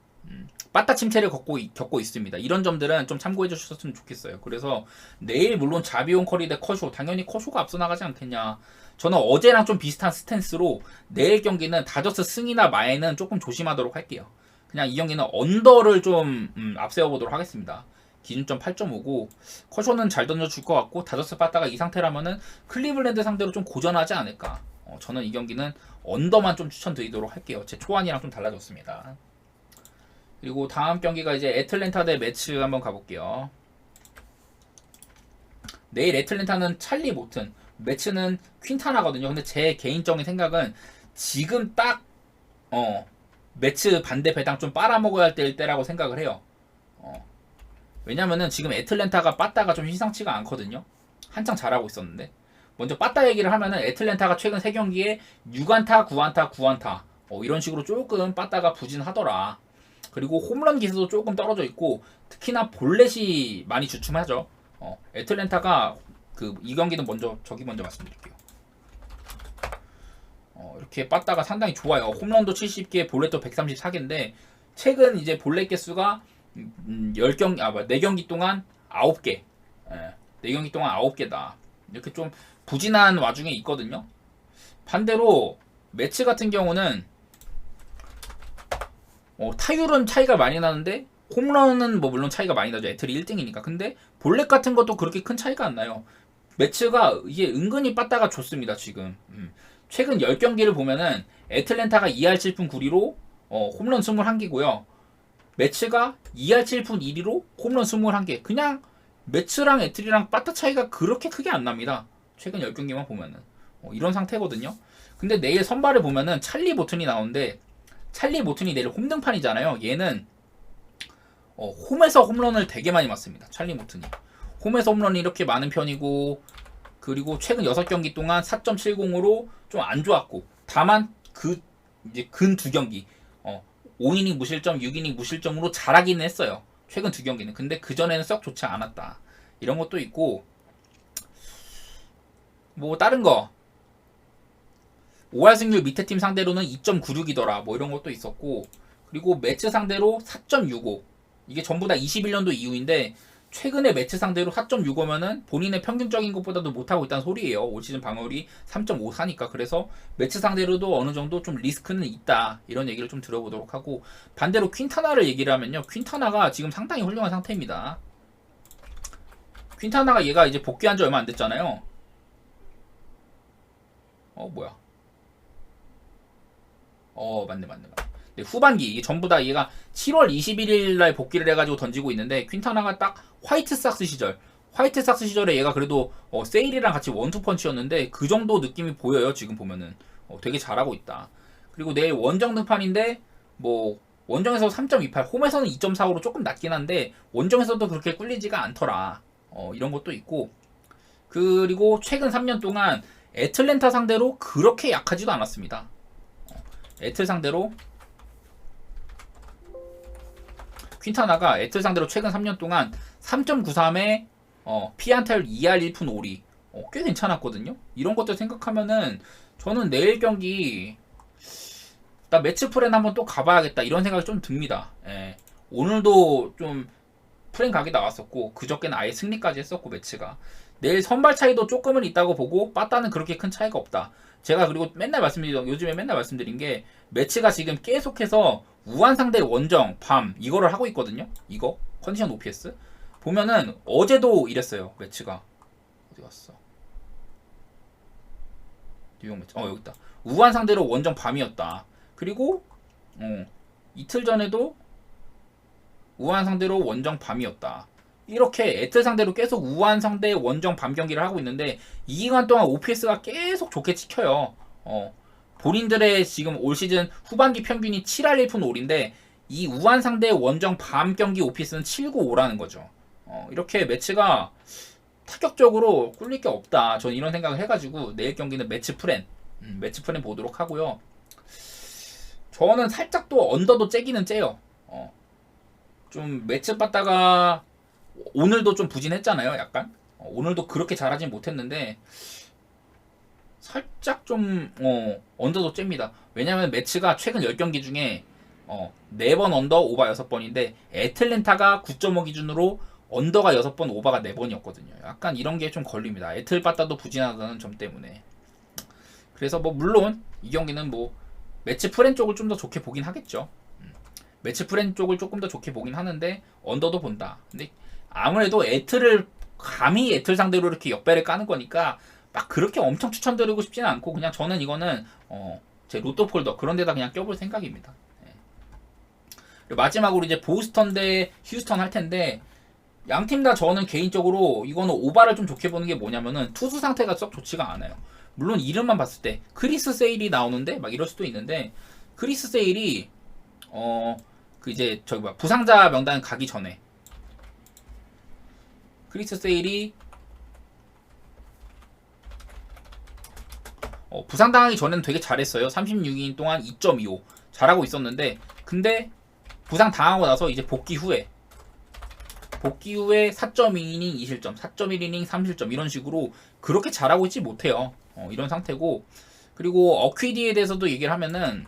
빠따 침체를 겪고 있습니다. 이런 점들은 좀 참고해 주셨으면 좋겠어요. 그래서 내일 물론 자비온 커리 대 커쇼 당연히 커쇼가 앞서 나가지 않겠냐. 저는 어제랑 좀 비슷한 스탠스로 내일 경기는 다저스 승이나 마에는 조금 조심하도록 할게요. 그냥 이 경기는 언더를 좀 앞세워 보도록 하겠습니다. 기준점 8.5고 커쇼는 잘 던져줄 것 같고 다저스 빠따가 이 상태라면은 클리블랜드 상대로 좀 고전하지 않을까. 저는 이 경기는 언더만 좀 추천드리도록 할게요. 제 초안이랑 좀 달라졌습니다. 그리고 다음 경기가 이제 애틀랜타 대 매츠 한번 가볼게요. 내일 애틀랜타는 찰리 모튼, 매츠는 퀸타나거든요. 근데 제 개인적인 생각은 지금 딱 매츠 반대 배당 좀 빨아먹어야 할 때라고 생각을 해요. 왜냐면은 지금 애틀랜타가 빠따가 좀 시상치가 않거든요. 한창 잘하고 있었는데 먼저 빠따 얘기를 하면은 애틀랜타가 최근 3경기에 6안타, 9안타, 9안타 이런 식으로 조금 빠따가 부진하더라. 그리고 홈런 기세도 조금 떨어져 있고 특히나 볼넷이 많이 주춤하죠. 애틀랜타가 이 경기는 저기 먼저 말씀드릴게요. 이렇게 빠따가 상당히 좋아요. 홈런도 70개, 볼넷도 134개인데 최근 이제 볼넷 개수가 4경기 동안 9개. 4경기 동안 9개다. 이렇게 좀 부진한 와중에 있거든요. 반대로 매치 같은 경우는 타율은 차이가 많이 나는데 홈런은 뭐 물론 차이가 많이 나죠. 애틀이 1등이니까. 근데 볼넷 같은 것도 그렇게 큰 차이가 안 나요. 매치가 이게 은근히 빠따가 좋습니다. 지금 최근 10경기를 보면은 애틀랜타가 2할 7푼 9리로 홈런 21개고요. 매치가 2할 7푼 1리로 홈런 21개. 그냥 매치랑 애틀이랑 빠따 차이가 그렇게 크게 안 납니다. 최근 10경기만 보면은 이런 상태거든요. 근데 내일 선발을 보면은 찰리 모튼이 나오는데 찰리 모튼이 내일 홈등판이잖아요. 얘는 홈에서 홈런을 되게 많이 맞습니다. 찰리 모튼이 홈에서 홈런이 이렇게 많은 편이고 그리고 최근 6경기 동안 4.70으로 좀 안 좋았고 다만 이제 근 2경기 5이닝 무실점, 6이닝 무실점으로 잘하기는 했어요. 최근 2경기는. 근데 그전에는 썩 좋지 않았다. 이런 것도 있고 뭐 다른 거 5할 승률 밑에 팀 상대로는 2.96이더라. 뭐 이런 것도 있었고 그리고 매치 상대로 4.65 이게 전부 다 21년도 이후인데 최근에 매치 상대로 4.65면은 본인의 평균적인 것보다도 못하고 있다는 소리예요. 올 시즌 방어율이 3.54니까. 그래서 매치 상대로도 어느 정도 좀 리스크는 있다. 이런 얘기를 좀 들어보도록 하고, 반대로 퀸타나를 얘기를 하면요. 퀸타나가 지금 상당히 훌륭한 상태입니다. 퀸타나가 얘가 이제 복귀한 지 얼마 안 됐잖아요. 뭐야. 맞네. 네, 후반기 이게 전부 다 얘가 7월 21일 날 복귀를 해가지고 던지고 있는데, 퀸타나가 딱 화이트삭스 시절에 얘가 그래도 세일이랑 같이 원투펀치였는데 그 정도 느낌이 보여요. 지금 보면은 되게 잘하고 있다. 그리고 내일 원정 등판인데 뭐 원정에서 3.28, 홈에서는 2.45로 조금 낮긴 한데 원정에서도 그렇게 꿀리지가 않더라. 이런 것도 있고, 그리고 최근 3년 동안 애틀랜타 상대로 그렇게 약하지도 않았습니다. 애틀 상대로 퀸타나가 애틀 상대로 최근 3년 동안 3.93에 피안타율 2할 1푼 5리 꽤 괜찮았거든요. 이런 것들 생각하면은 저는 내일 경기 나 매치 프렌 한번 또 가봐야겠다 이런 생각이 좀 듭니다. 예. 오늘도 좀 프렌 각이 나왔었고 그저께는 아예 승리까지 했었고 매치가 내일 선발 차이도 조금은 있다고 보고 빠따는 그렇게 큰 차이가 없다. 제가 그리고 요즘에 맨날 말씀드린 게 매치가 지금 계속해서 우한 상대 원정 밤 이거를 하고 있거든요. 이거 컨디션 OPS 보면은 어제도 이랬어요. 매치가 어디 갔어? 뉴욕 매치 여기 있다. 우한 상대로 원정 밤이었다. 그리고 이틀 전에도 우한 상대로 원정 밤이었다. 이렇게 애틀 상대로 계속 우한 상대 원정 밤 경기를 하고 있는데 이 기간 동안 OPS가 계속 좋게 찍혀요. 본인들의 지금 올 시즌 후반기 평균이 7할 1푼 5리인데 이 우한 상대 원정 밤 경기 OPS는 795라는 거죠. 이렇게 매치가 타격적으로 꿀릴 게 없다. 저는 이런 생각을 해가지고 내일 경기는 매치 프렌 보도록 하고요. 저는 살짝 또 언더도 째기는 째요. 좀 매치 봤다가 오늘도 좀 부진했잖아요. 약간 오늘도 그렇게 잘하진 못했는데 살짝 좀 언더도 잽니다. 왜냐면 매치가 최근 10경기 중에 4번 언더 오바 6번인데 애틀랜타가 9.5 기준으로 언더가 6번 오바가 4번이었거든요. 약간 이런 게 좀 걸립니다. 애틀 빠따도 부진하다는 점 때문에. 그래서 뭐 물론 이 경기는 뭐 매치 프렌 쪽을 좀 더 좋게 보긴 하겠죠. 매치 프렌 쪽을 조금 더 좋게 보긴 하는데 언더도 본다. 근데 아무래도 감히 애틀 상대로 이렇게 역배를 까는 거니까 막 그렇게 엄청 추천드리고 싶지는 않고 그냥 저는 이거는 제 로또 폴더 그런 데다 그냥 껴볼 생각입니다. 네. 마지막으로 이제 보스턴 대 휴스턴 할 텐데 양 팀 다 저는 개인적으로 이거는 오바를 좀 좋게 보는 게 뭐냐면은 투수 상태가 썩 좋지가 않아요. 물론 이름만 봤을 때 크리스 세일이 나오는데 막 이럴 수도 있는데 크리스 세일이 그 이제 부상자 명단 가기 전에 크리스 세일이 부상당하기 전에는 되게 잘했어요. 36이닝 동안 2.25 잘하고 있었는데 근데 부상 당하고 나서 이제 복귀 후에 4.2이닝 2실점 4.1이닝 3실점 이런 식으로 그렇게 잘하고 있지 못해요. 이런 상태고 그리고 어퀴디에 대해서도 얘기를 하면은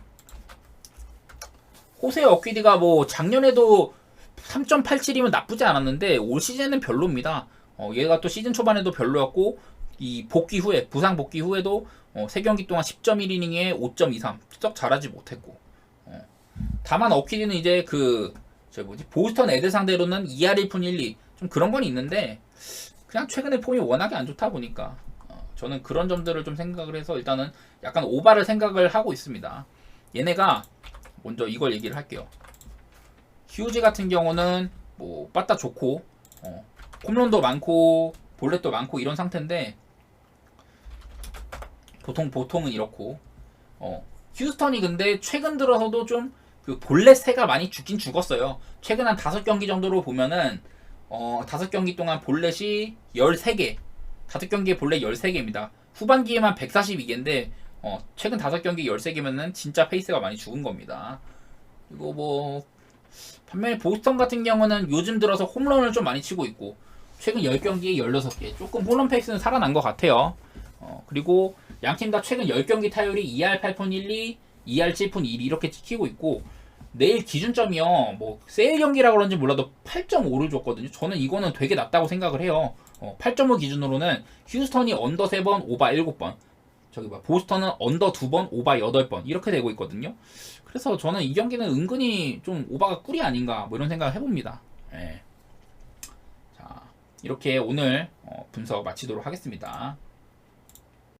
호세 어퀴디가 뭐 작년에도 3.87이면 나쁘지 않았는데 올 시즌은 별로입니다. 얘가 또 시즌 초반에도 별로였고 이 복귀 후에 부상 복귀 후에도 3경기 동안 10.1이닝에 5.23 썩 잘하지 못했고 다만 어퀴디는 이제 보스턴 애들 상대로는 2할 1푼 1리 좀 그런 건 있는데 그냥 최근에 폼이 워낙에 안 좋다 보니까 저는 그런 점들을 좀 생각을 해서 일단은 약간 오바를 생각을 하고 있습니다. 얘네가 먼저 이걸 얘기를 할게요. 휴지 같은 경우는 뭐 빠따 좋고 홈런도 많고 볼넷도 많고 이런 상태인데 보통은 이렇고 휴스턴이 근데 최근 들어서도 좀 그 볼넷 세가 많이 죽긴 죽었어요. 최근 한 5경기 정도로 보면은 5경기 동안 볼넷이 13개 5경기에 볼넷 13개입니다. 후반기에만 142개인데 최근 5경기 13개면은 진짜 페이스가 많이 죽은 겁니다. 그리고 뭐 반면에 보스턴 같은 경우는 요즘 들어서 홈런을 좀 많이 치고 있고 최근 10경기에 16개 조금 홈런 페이스는 살아난 것 같아요. 그리고 양팀 다 최근 10경기 타율이 2할 8푼 1리 2할 7푼 1리 이렇게 찍히고 있고 내일 기준점이요. 뭐 세일 경기라 그런지 몰라도 8.5를 줬거든요. 저는 이거는 되게 낮다고 생각을 해요. 8.5 기준으로는 휴스턴이 언더 3번, 오바 7번. 저기 봐. 보스턴은 언더 2번, 오바 8번. 이렇게 되고 있거든요. 그래서 저는 이 경기는 은근히 좀 오바가 꿀이 아닌가 뭐 이런 생각을 해봅니다. 예. 자, 이렇게 오늘 분석 마치도록 하겠습니다.